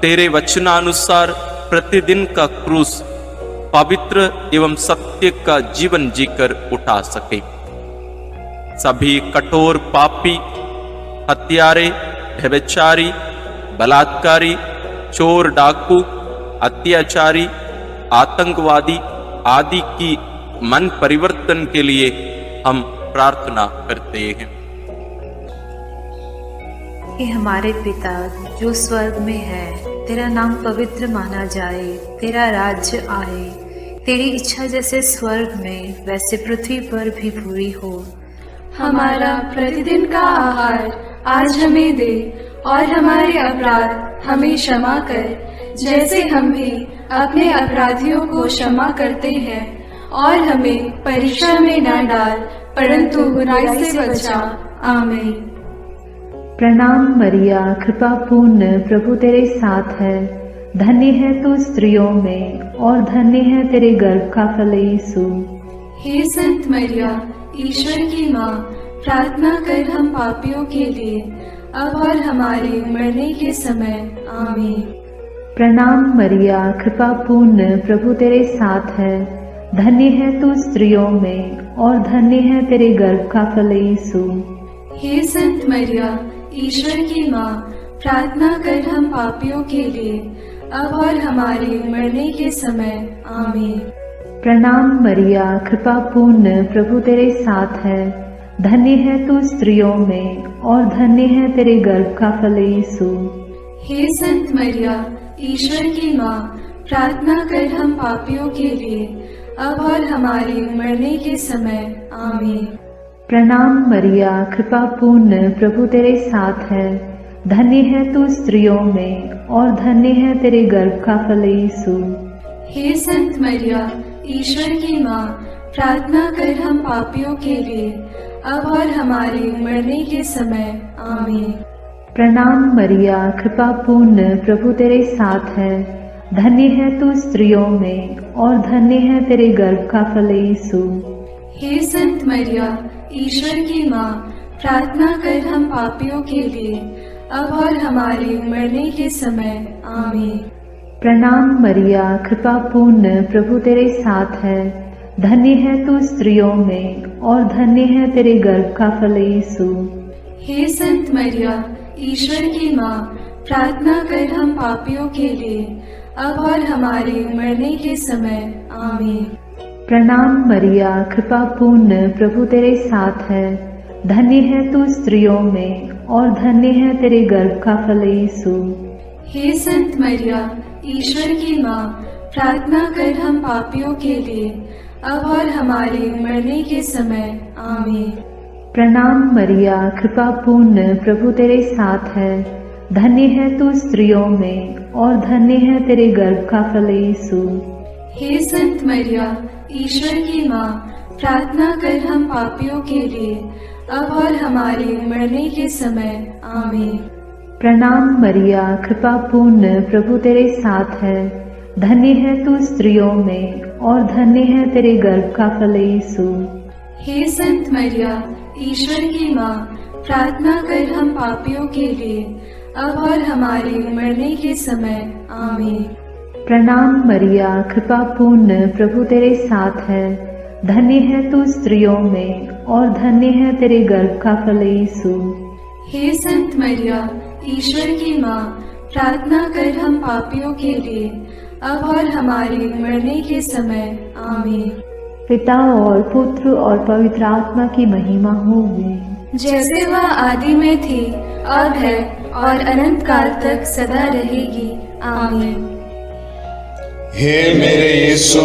तेरे वचनानुसार प्रतिदिन का क्रूस पवित्र एवं सत्य का जीवन जीकर उठा सके। सभी कठोर पापी, हत्यारे, व्यभिचारी, बलात्कारी, चोर, डाकू, अत्याचारी, आतंकवादी आदि की मन परिवर्तन के लिए हम प्रार्थना करते हैं। हे हमारे पिता जो स्वर्ग में है, तेरा नाम पवित्र माना जाए, तेरा राज्य आए, तेरी इच्छा जैसे स्वर्ग में वैसे पृथ्वी पर भी पूरी हो। हमारा प्रतिदिन का आहार आज हमें दे, और हमारे अपराध हमें क्षमा कर, जैसे हम भी अपने अपराधियों को क्षमा करते हैं, और हमें परीक्षा में न डाल, परंतु बुराई से बचा। आमीन। प्रणाम मरिया, कृपा पूर्ण, प्रभु तेरे साथ है। धन्य है तू स्त्रियों में, और धन्य है तेरे गर्भ का फल यीशु। हे संत मरिया, ईश्वर की माँ, प्रार्थना कर हम पापियों के लिए, अब और हमारे मरने के समय। आमीन। प्रणाम मरिया, कृपा पूर्ण, प्रभु तेरे साथ है। धन्य है तू स्त्रियों में, और धन्य है तेरे गर्भ का फल यीशु। हे संत मरिया, ईश्वर की माँ, प्रार्थना कर हम पापियों के लिए, अब और हमारे मरने के समय। आमीन। प्रणाम मरिया, कृपा पूर्ण, प्रभु तेरे साथ है। धन्य है तू स्त्रियों में, और धन्य है तेरे गर्भ का फल यीशु। हे संत मरिया, ईश्वर की माँ, प्रार्थना कर हम पापियों के लिए, अब और हमारे मरने के समय। आमीन। प्रणाम मरिया, कृपा पूर्ण, प्रभु तेरे साथ है। धन्य है तू स्त्रियों में, और धन्य है तेरे गर्भ का फल यीशु। हे संत मरिया, ईश्वर की माँ, प्रार्थना कर हम पापियों के लिए, अब और हमारे मरने के समय। आमीन। प्रणाम मरिया, कृपा पूर्ण, प्रभु तेरे साथ है। धन्य है तू स्त्रियों में, और धन्य है तेरे गर्भ का फल यीशु। हे संत मरिया, ईश्वर की माँ, प्रार्थना कर हम पापियों के लिए, अब और हमारे मरने के समय। आमीन। प्रणाम मरिया, कृपा पूर्ण, प्रभु तेरे साथ है। धन्य है तू स्त्रियों में, और धन्य है तेरे गर्भ का फल यीशु। हे संत मरिया, ईश्वर की माँ, प्रार्थना कर हम पापियों के लिए, अब और हमारे मरने के समय। आमीन। प्रणाम मरिया, कृपा पूर्ण, प्रभु तेरे साथ है। धन्य है तू स्त्रियों में, और धन्य है तेरे गर्भ का फल यीशु। हे संत मरिया, ईश्वर की माँ, प्रार्थना कर हम पापियों के लिए, अब और हमारे मरने के समय। आमीन। प्रणाम मरिया, कृपा पूर्ण, प्रभु तेरे साथ है। धन्य है तू स्त्रियों में, और धन्य है तेरे गर्भ का फल यीशु। हे संत मरिया, ईश्वर की माँ, प्रार्थना कर हम पापियों के लिए, अब और हमारे मरने के समय। आमीन। प्रणाम मरिया, कृपा पूर्ण, प्रभु तेरे साथ है। धन्य है तू स्त्रियों में, और धन्य है तेरे गर्भ का फल यीशु। हे संत मरिया, ईश्वर की माँ, प्रार्थना कर हम पापियों के लिए, अब और हमारे मरने के समय। आमीन। प्रणाम मरिया, कृपा पूर्ण, प्रभु तेरे साथ है। धन्य है तू स्त्रियों में, और धन्य है तेरे गर्भ का फल यीशु। हे संत मरिया, ईश्वर की माँ, प्रार्थना कर हम पापियों के लिए, अब और हमारे मरने के समय। आमीन। पिता और पुत्र और पवित्र आत्मा की महिमा होगी, जैसे वह आदि में थी, अब है, और अनंत काल तक सदा रहेगी। आमीन। हे मेरे यीशु,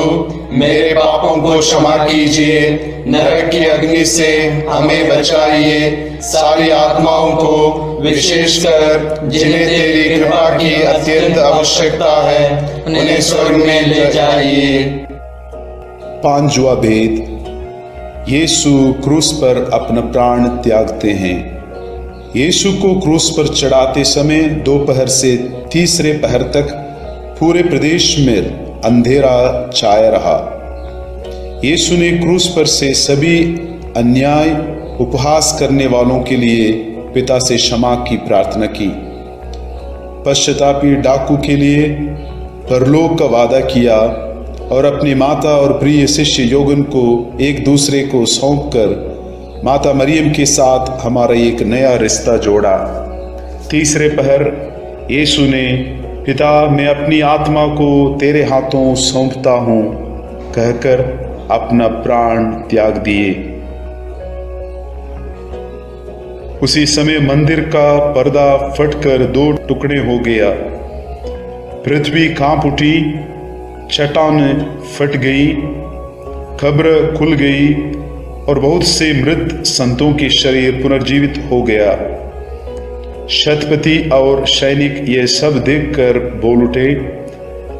मेरे पापों को क्षमा कीजिए, नरक की अग्नि से हमें बचाइए, सारी आत्माओं को, विशेषकर जिन्हें तेरी कृपा की अत्यंत आवश्यकता है, उन्हें स्वर्ग में ले जाइए। पांचवा भेद, यीशु क्रूस पर अपना प्राण त्यागते हैं। यीशु को क्रूस पर चढ़ाते समय दोपहर से तीसरे पहर तक पूरे प्रदेश में अंधेरा छाया रहा। यीशु ने क्रूस पर से सभी अन्याय उपहास करने वालों के लिए पिता से क्षमा की प्रार्थना की। पश्चातापी डाकू के लिए परलोक का वादा किया और अपनी माता और प्रिय शिष्य योगन को एक दूसरे को सौंपकर माता मरियम के साथ हमारा एक नया रिश्ता जोड़ा। तीसरे पहर यीशु ने, पिता मैं अपनी आत्मा को तेरे हाथों सौंपता हूँ कहकर अपना प्राण त्याग दिए। उसी समय मंदिर का पर्दा फटकर दो टुकड़े हो गया। पृथ्वी कांप उठी चट्टान फट गई, कब्र खुल गई और बहुत से मृत संतों के शरीर पुनर्जीवित हो गया। शतपति और सैनिक ये सब देखकर बोल उठे,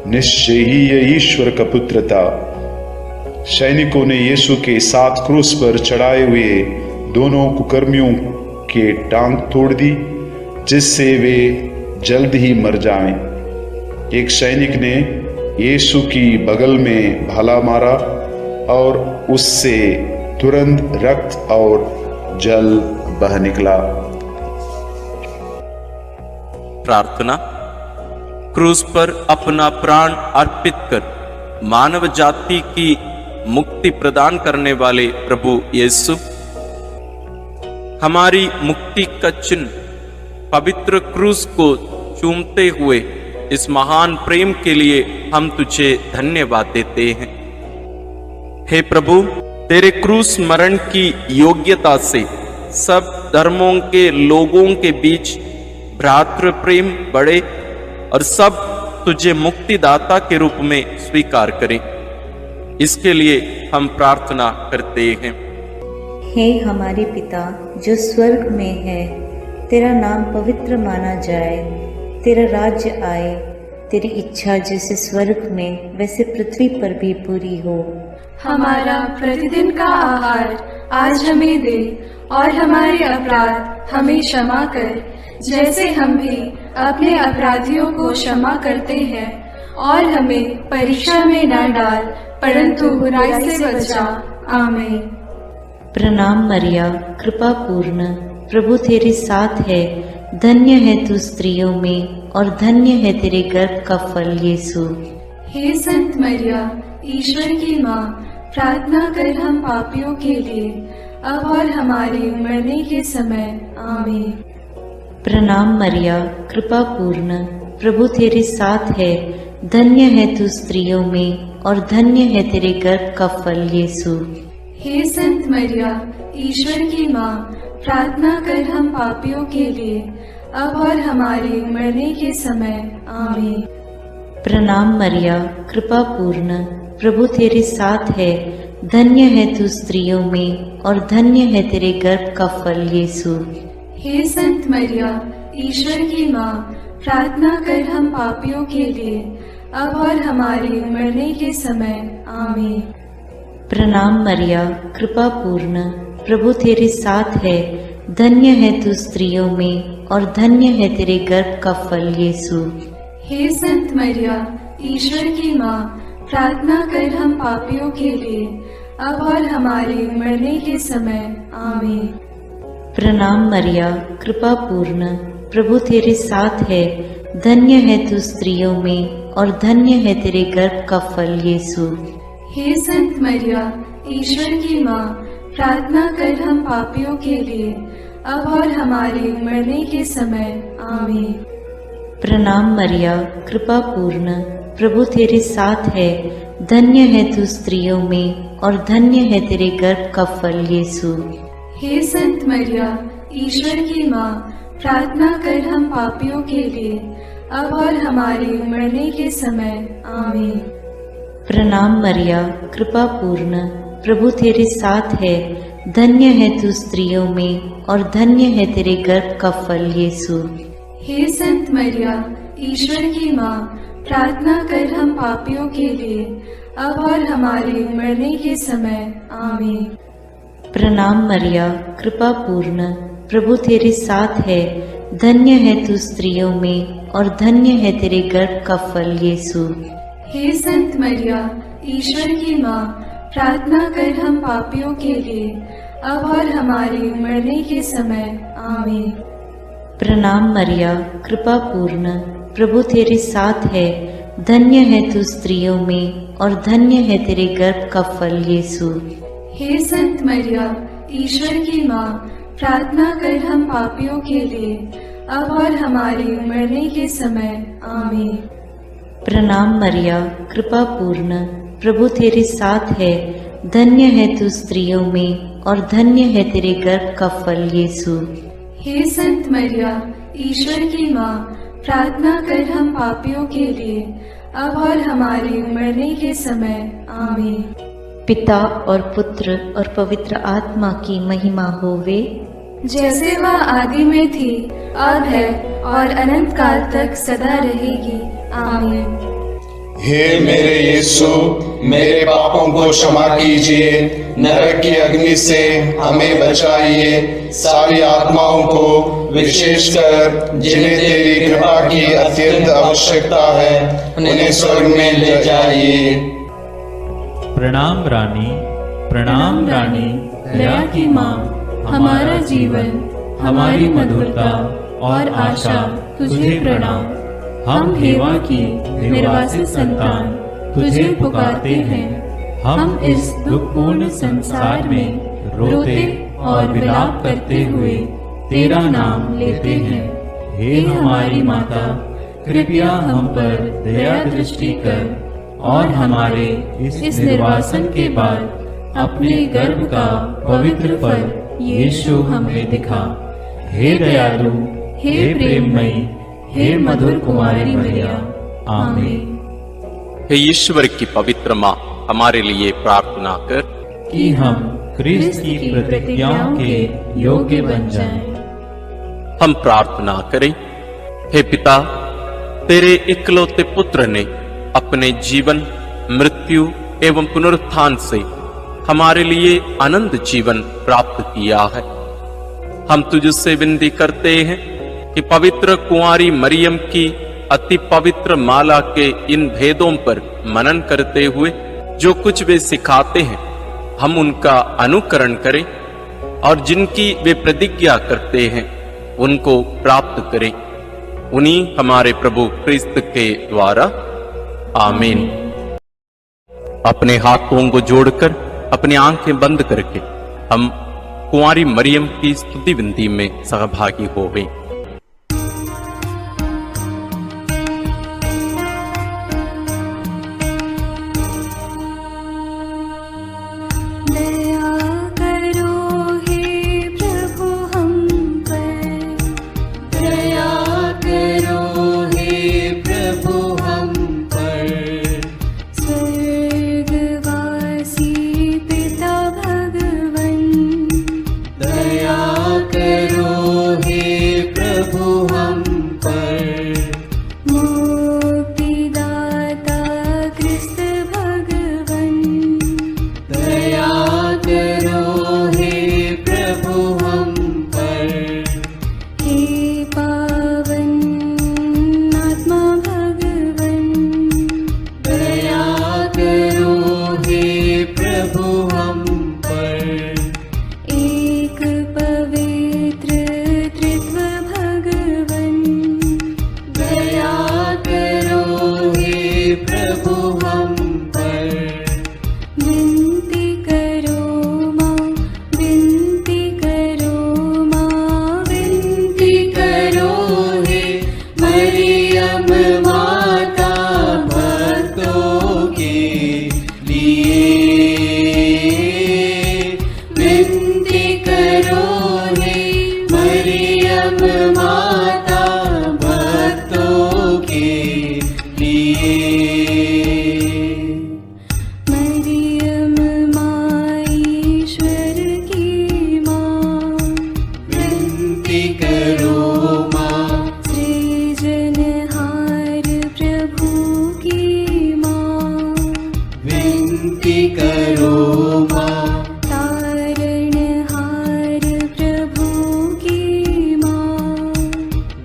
निश्चय ही ये ईश्वर का पुत्र था। सैनिकों ने यीशु के साथ क्रूस पर चढ़ाए हुए दोनों कुकर्मियों के टांग तोड़ दी, जिससे वे जल्द ही मर जाएं। एक सैनिक ने यीशु की बगल में भाला मारा और उससे तुरंत रक्त और जल बह निकला। प्रार्थना। क्रूस पर अपना प्राण अर्पित कर मानव जाति की मुक्ति प्रदान करने वाले प्रभु यीशु, हमारी मुक्ति का चिन्ह पवित्र क्रूस को चूमते हुए इस महान प्रेम के लिए हम तुझे धन्यवाद देते हैं। हे प्रभु, तेरे क्रूस मरण की योग्यता से सब धर्मों के लोगों के बीच भ्रातृ प्रेम बढ़े और सब तुझे मुक्तिदाता के रूप में स्वीकार करें। इसके लिए हम प्रार्थना करते हैं। हे हमारे पिता जो स्वर्ग में है, तेरा नाम पवित्र माना जाए, तेरा राज्य आए, तेरी इच्छा जैसे स्वर्ग में वैसे पृथ्वी पर भी पूरी हो। हमारा प्रतिदिन का आहार आज हमें दे और हमारे अपराध हमें क्षमा कर, जैसे हम भी अपने अपराधियों को क्षमा करते हैं, और हमें परीक्षा में न डाल परंतु बुराई से बचा। आमीन। प्रणाम मरिया, कृपा पूर्ण, प्रभु तेरे साथ है, धन्य है तू स्त्रियों में और धन्य है तेरे गर्भ का फल यीशु। हे संत मरिया, ईश्वर की माँ, प्रार्थना कर हम पापियों के लिए, अब और हमारे मरने के समय। आमीन। प्रणाम मरिया, कृपा पूर्ण, प्रभु तेरे साथ है, धन्य है तू स्त्रियों में और धन्य है तेरे गर्भ का फल यीशु। हे संत मरिया, ईश्वर की माँ, प्रार्थना कर हम पापियों के लिए, अब और हमारे मरने के समय। आमीन। प्रणाम मरिया, कृपा पूर्ण, प्रभु तेरे साथ है, धन्य है तू स्त्रियों में और धन्य है तेरे गर्भ का फल यीशु। हे संत मरिया, ईश्वर की माँ, प्रार्थना कर हम पापियों के लिए, अब और हमारे मरने के समय। आमीन। प्रणाम मरिया, कृपा पूर्ण, प्रभु तेरे साथ है, धन्य है तू स्त्रियों में और धन्य है तेरे गर्भ का फल यीशु। हे संत मरिया, ईश्वर की माँ, प्रार्थना कर हम पापियों के लिए, अब और हमारे मरने के समय। आमीन। प्रणाम मरिया, कृपा पूर्ण, प्रभु तेरे साथ है, धन्य है तू स्त्रियों में और धन्य है तेरे गर्भ का फल यीशु। हे संत मरिया, ईश्वर की माँ, प्रार्थना कर हम पापियों के लिए, अब और हमारे मरने के समय। आमीन। प्रणाम मरिया, कृपा पूर्ण, प्रभु तेरे साथ है, धन्य है तू स्त्रियों में और धन्य है तेरे गर्भ का फल यीशु। हे संत मरिया, ईश्वर की माँ, प्रार्थना कर हम पापियों के लिए, अब और हमारे मरने के समय। आमीन। प्रणाम मरिया, कृपा पूर्ण, प्रभु तेरे साथ है, धन्य है तू स्त्रियों में और धन्य है तेरे गर्भ का फल यीशु। हे संत मरिया, ईश्वर की माँ, प्रार्थना कर हम पापियों के लिए, अब और हमारे मरने के समय। आमीन। प्रणाम मरिया, कृपा पूर्ण, प्रभु तेरे साथ है, धन्य है तू स्त्रियों में और धन्य है तेरे गर्भ का फल यीशु। हे संत मरिया, ईश्वर की माँ, प्रार्थना कर हम पापियों के लिए, अब और हमारे मरने के समय। आमीन। प्रणाम मरिया, कृपा पूर्ण, प्रभु तेरे साथ है, धन्य है तू स्त्रियों में और धन्य है तेरे गर्भ का फल यीशु। हे संत मरिया, ईश्वर की माँ, प्रार्थना कर हम पापियों के लिए, अब और हमारे मरने के समय। आमीन। प्रणाम मरिया, कृपा पूर्ण, प्रभु तेरे साथ है, धन्य है तू स्त्रियों में और धन्य है तेरे गर्भ का फल यीशु। हे संत मरिया, ईश्वर की माँ, प्रार्थना कर हम पापियों के लिए, अब और हमारे मरने के समय। आमीन। पिता और पुत्र और पवित्र आत्मा की महिमा होवे, जैसे वह आदि में थी, अब है और अनंत काल तक सदा रहेगी। आमीन। हे मेरे यीशु, मेरे पापों को क्षमा कीजिए, नरक की अग्नि से हमें बचाइए, सारी आत्माओं को विशेषकर जिन्हें तेरी कृपा की अत्यंत आवश्यकता है उन्हें स्वर्ग में ले जाइए। प्रणाम रानी, प्रणाम रानी, दया की माँ, हमारा जीवन, हमारी मधुरता और आशा तुझे प्रणाम। हम हेवा की निर्वासित संतान तुझे पुकारते हैं। हम इस दुखपूर्ण संसार में रोते और विलाप करते हुए तेरा नाम लेते हैं। हे हमारी माता, कृपया हम पर दया दृष्टि कर और हमारे इस निर्वासन के बाद अपने गर्भ का पवित्र फल यीशु हमें दिखा। हे दयालु, हे प्रेममयी, हे मधुर कुमारी मरिया। आमीन। हे ईश्वर की पवित्र माँ, हमारे लिए प्रार्थना कर कि हम क्रिस्त की प्रतिज्ञाओं के योग्य बन जाएं। हम प्रार्थना करें। हे पिता, तेरे इकलौते पुत्र ने अपने जीवन, मृत्यु एवं पुनरुत्थान से हमारे लिए अनंत जीवन प्राप्त किया है। हम तुझसे विनती करते हैं कि पवित्र कुंवारी मरियम की अति पवित्र माला के इन भेदों पर मनन करते हुए जो कुछ वे सिखाते हैं, हम उनका अनुकरण करें और जिनकी वे प्रतिज्ञा करते हैं उनको प्राप्त करें। उन्हीं हमारे प्रभु क्रिस्त के द्वारा। आमीन। अपने हाथों को जोड़कर अपनी आंखें बंद करके हम कुंवारी मरियम की स्तुति विनती में सहभागी हो गए।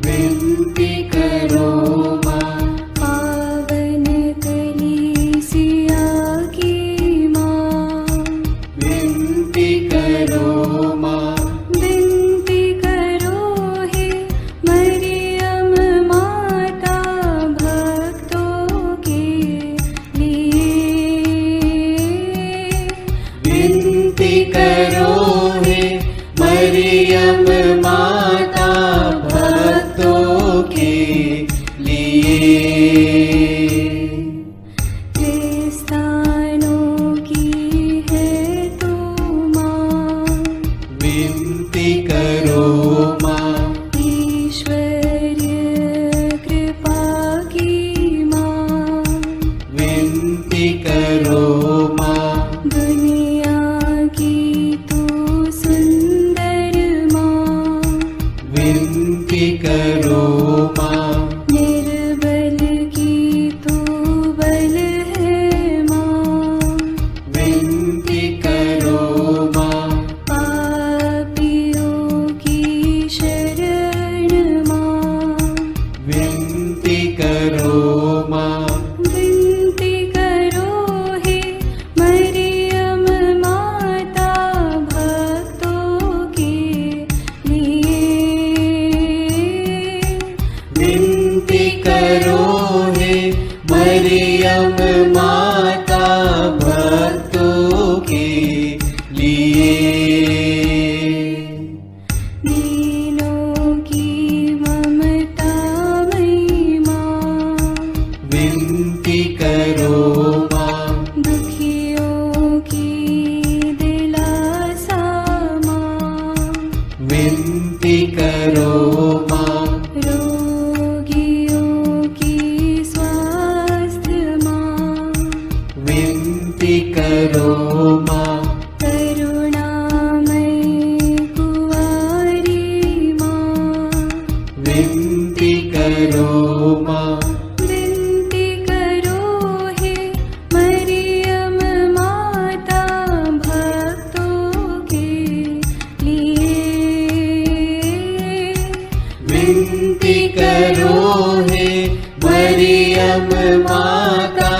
विनती करो माँ। विनती करो माँ। निर्बल की तू बल है माँ। विनती करो माँ। पापियों की शरण माँ। विनती करो माँ। विनती करो हे मरियम माता भक्तों के लिए। विनती करो हे मरियम माता भक्तों के लिए। दीनों की ममता मई माँ। विनती करो माँ। दुखियों की दिलासा माँ। विनती करो माँ। रोगियों की स्वास्थ्य माँ। विनती करो माँ। करुणामयी कुंवारी माँ। विनती करो माँ। विनती करो हे मरियम माता भक्तों के लिए। विनती करो हे मरियम माता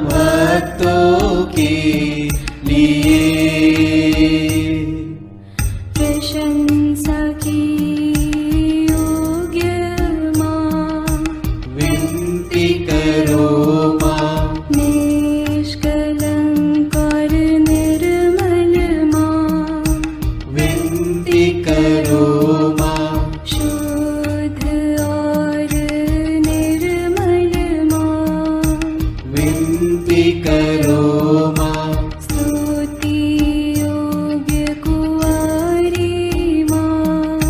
भक्तों के लिए। प्रशंसा की योग्य माँ। विनती करो माँ। निष्कलंक और निर्मल माँ। विनती करो माँ। शुद्ध और निर्मल माँ। विनती करो माँ। स्तुति योग्य कुंवारी माँ।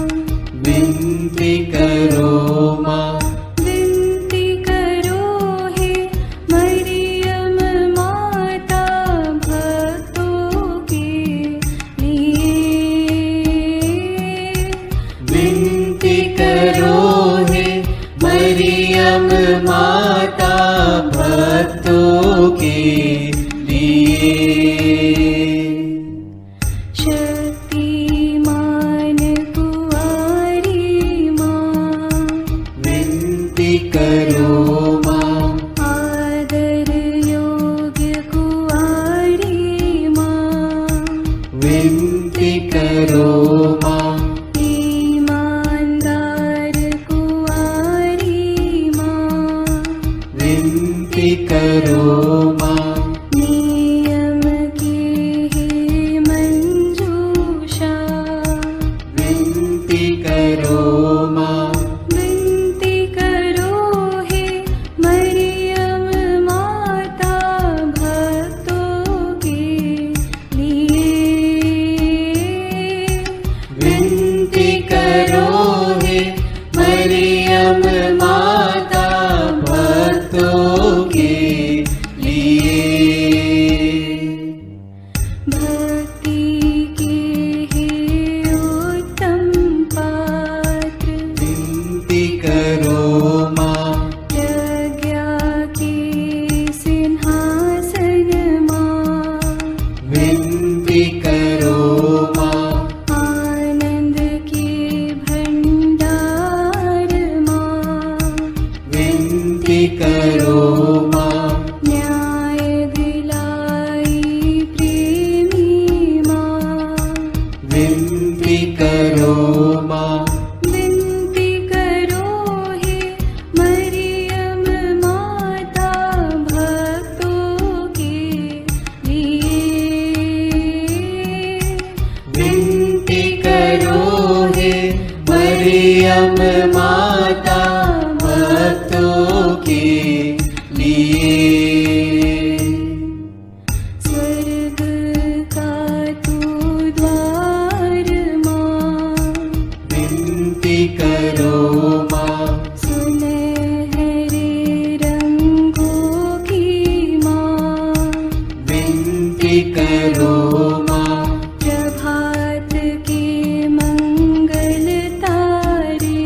विनती करो माँ। विनती करो हे मरियम माता भक्तों के लिए। विनती करो हे मरियम माता भक्तों के लिए। शक्तिमान कुंवारी माँ। विनती करो माँ। आदर योग्य कुंवारी माँ। विनती करो माँ। ईमानदार कुंवारी माँ। विनती करो माँ। नियम की हे मंजूषा। विनती करो माँ। विनती करो हे मरियम माता भक्तों के लिए। विनती करो हे मरियम माता भक्तों के लिए। भक्ति के हे उत्तम पात्र। विनती करो माँ। प्रज्ञा के सिंहासन माँ। विनती करो माँ। आनंद के भंडार माँ। विनती करो माँ। न्याय दिलाई प्रेमी माँ। विनती करो माँ। विनती करो हे मरियम माता भक्तों के लिए। विनती करो हे मरियम माता भक्तों के लिए। स्वर्ग का तू द्वार माँ। विनती करो माँ। सुनहरे रंगों की माँ। विनती करो माँ। प्रभात के मंगल तारे।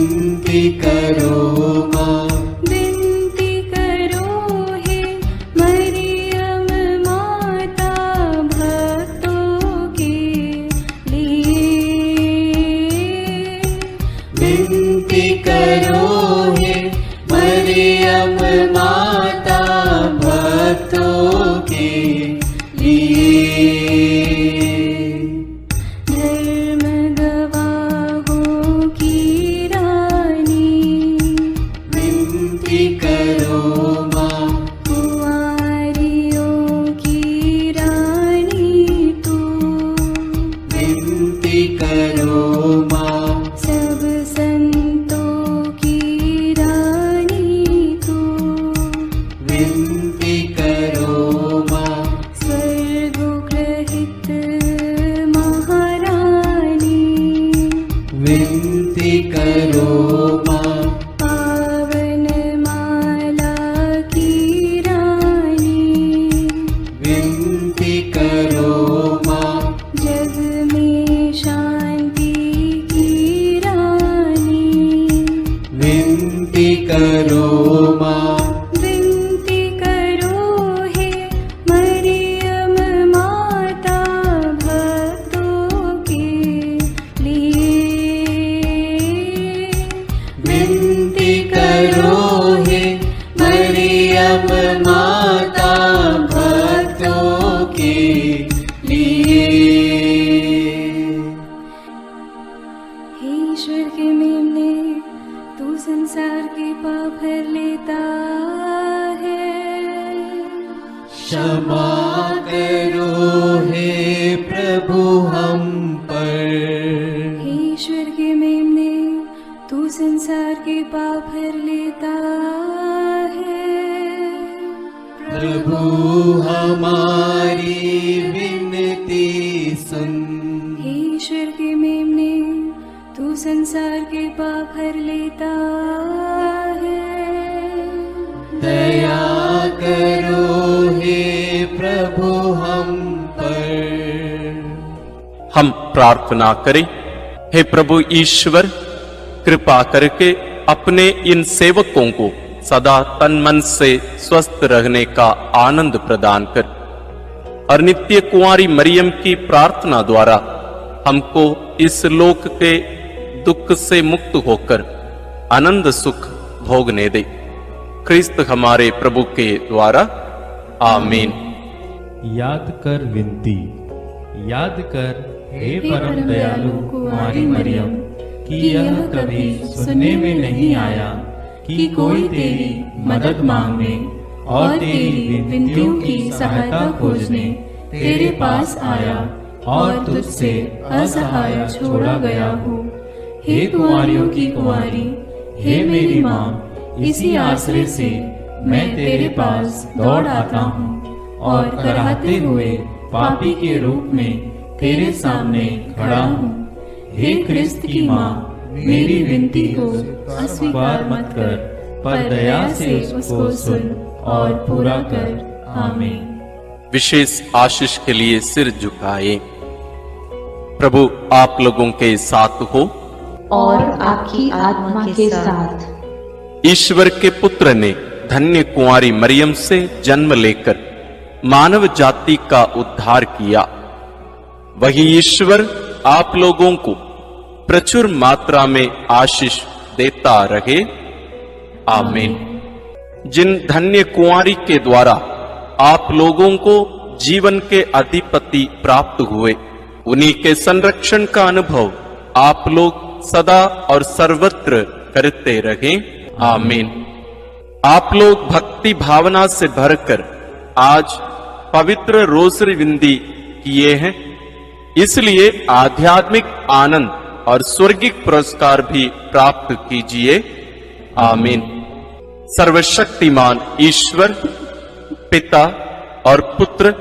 विनती करो माँ विनती करो हे मरियम माता भक्तों के लिए। विनती करो हे मरियम माता भक्तों के लिए। धर्म गवाहों की रानी विनती करो माँ कुंवारियों की रानी तू। विनती करो माँ सब संतों की रानी तू। विनती करो माँ स्वर्गोग्रहित महारानी विनती करो माँ पावन माला की रानी। विनती करो माँ जग में शांति की रानी। विनती करो माँ विनती करो हे मरियम माता भक्तों के लिए। विनती करो हे मरियम माता भक्तों के लिए। हे ईश्वर के मेमने तू संसार के पाप हर लेता है। क्षमा करो हे प्रभु हम पर। हे ईश्वर के मेमने तू संसार के पाप हर लेता है। प्रभु हमारी विनती सुन। हे ईश्वर के मेमने तू संसार के पाप हर लेता है। दया करो हे प्रभु हम पर। हम प्रार्थना करें। हे प्रभु ईश्वर, कृपा करके अपने इन सेवकों को सदा तन मन से स्वस्थ रहने का आनंद प्रदान कर और नित्य कुंवारी मरियम की प्रार्थना द्वारा हमको इस लोक के दुख से मुक्त होकर आनंद सुख भोगने दे। क्रिस्त हमारे प्रभु के द्वारा आमीन। याद कर विनती। याद कर हे परम दयालु कुमारी मरियम कि यह कभी सुनने में नहीं आया कि कोई तेरी मदद मांगने और तेरी विनतियों की सहायता खोजने तेरे पास आया और तुझसे असहाय छोड़ा गया हूँ। हे कुंवारियों की कुंवारी, हे मेरी माँ, इसी आश्रय से मैं तेरे पास दौड़ आता हूँ और कराहते हुए पापी के रूप में तेरे सामने खड़ा हूँ। हे क्रिस्त की माँ, मेरी विनती को अस्वीकार मत कर, पर दया से उसको सुन और पूरा कर। आमीन। विशेष आशीष के लिए सिर झुकाए। प्रभु आप लोगों के साथ हो और आपकी आत्मा के साथ। ईश्वर के पुत्र ने धन्य कुंवारी मरियम से जन्म लेकर मानव जाति का उद्धार किया। वही ईश्वर आप लोगों को प्रचुर मात्रा में आशीष देता रहे। आमीन। जिन धन्य कुंवारी के द्वारा आप लोगों को जीवन के अधिपति प्राप्त हुए, उन्हीं के संरक्षण का अनुभव आप लोग सदा और सर्वत्र करते रहें। आमीन। आप लोग भक्ति भावना से भरकर आज पवित्र रोसरी विंदी किए हैं, इसलिए आध्यात्मिक आनंद और स्वर्गिक पुरस्कार भी प्राप्त कीजिए। आमीन। सर्वशक्तिमान ईश्वर पिता और पुत्र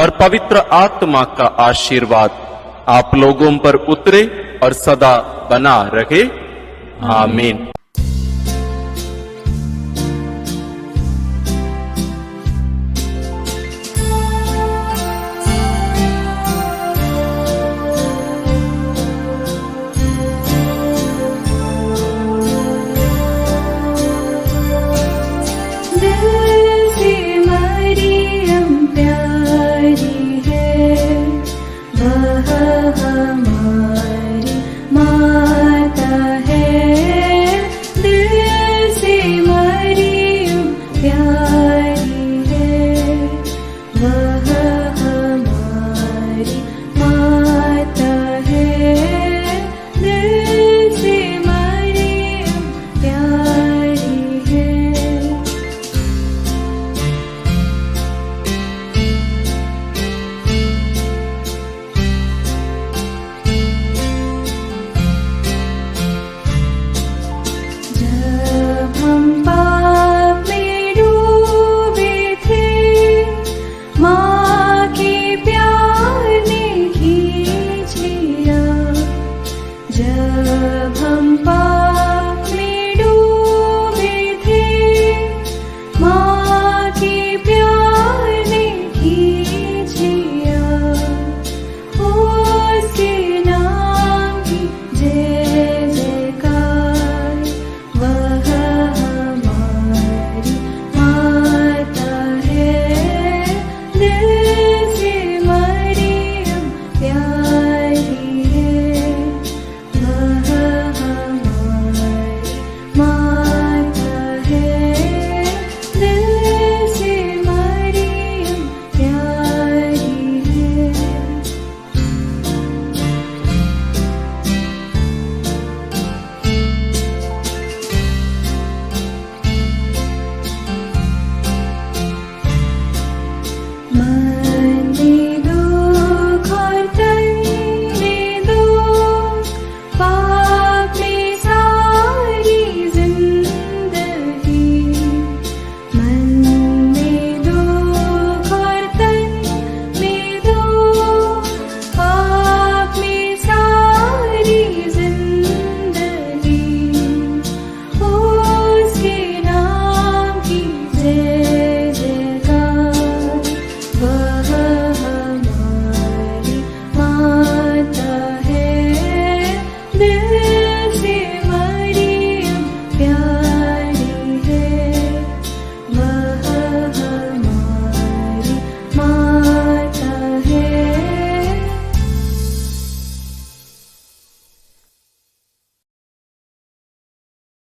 और पवित्र आत्मा का आशीर्वाद आप लोगों पर उतरे और सदा बना रहे। आमीन।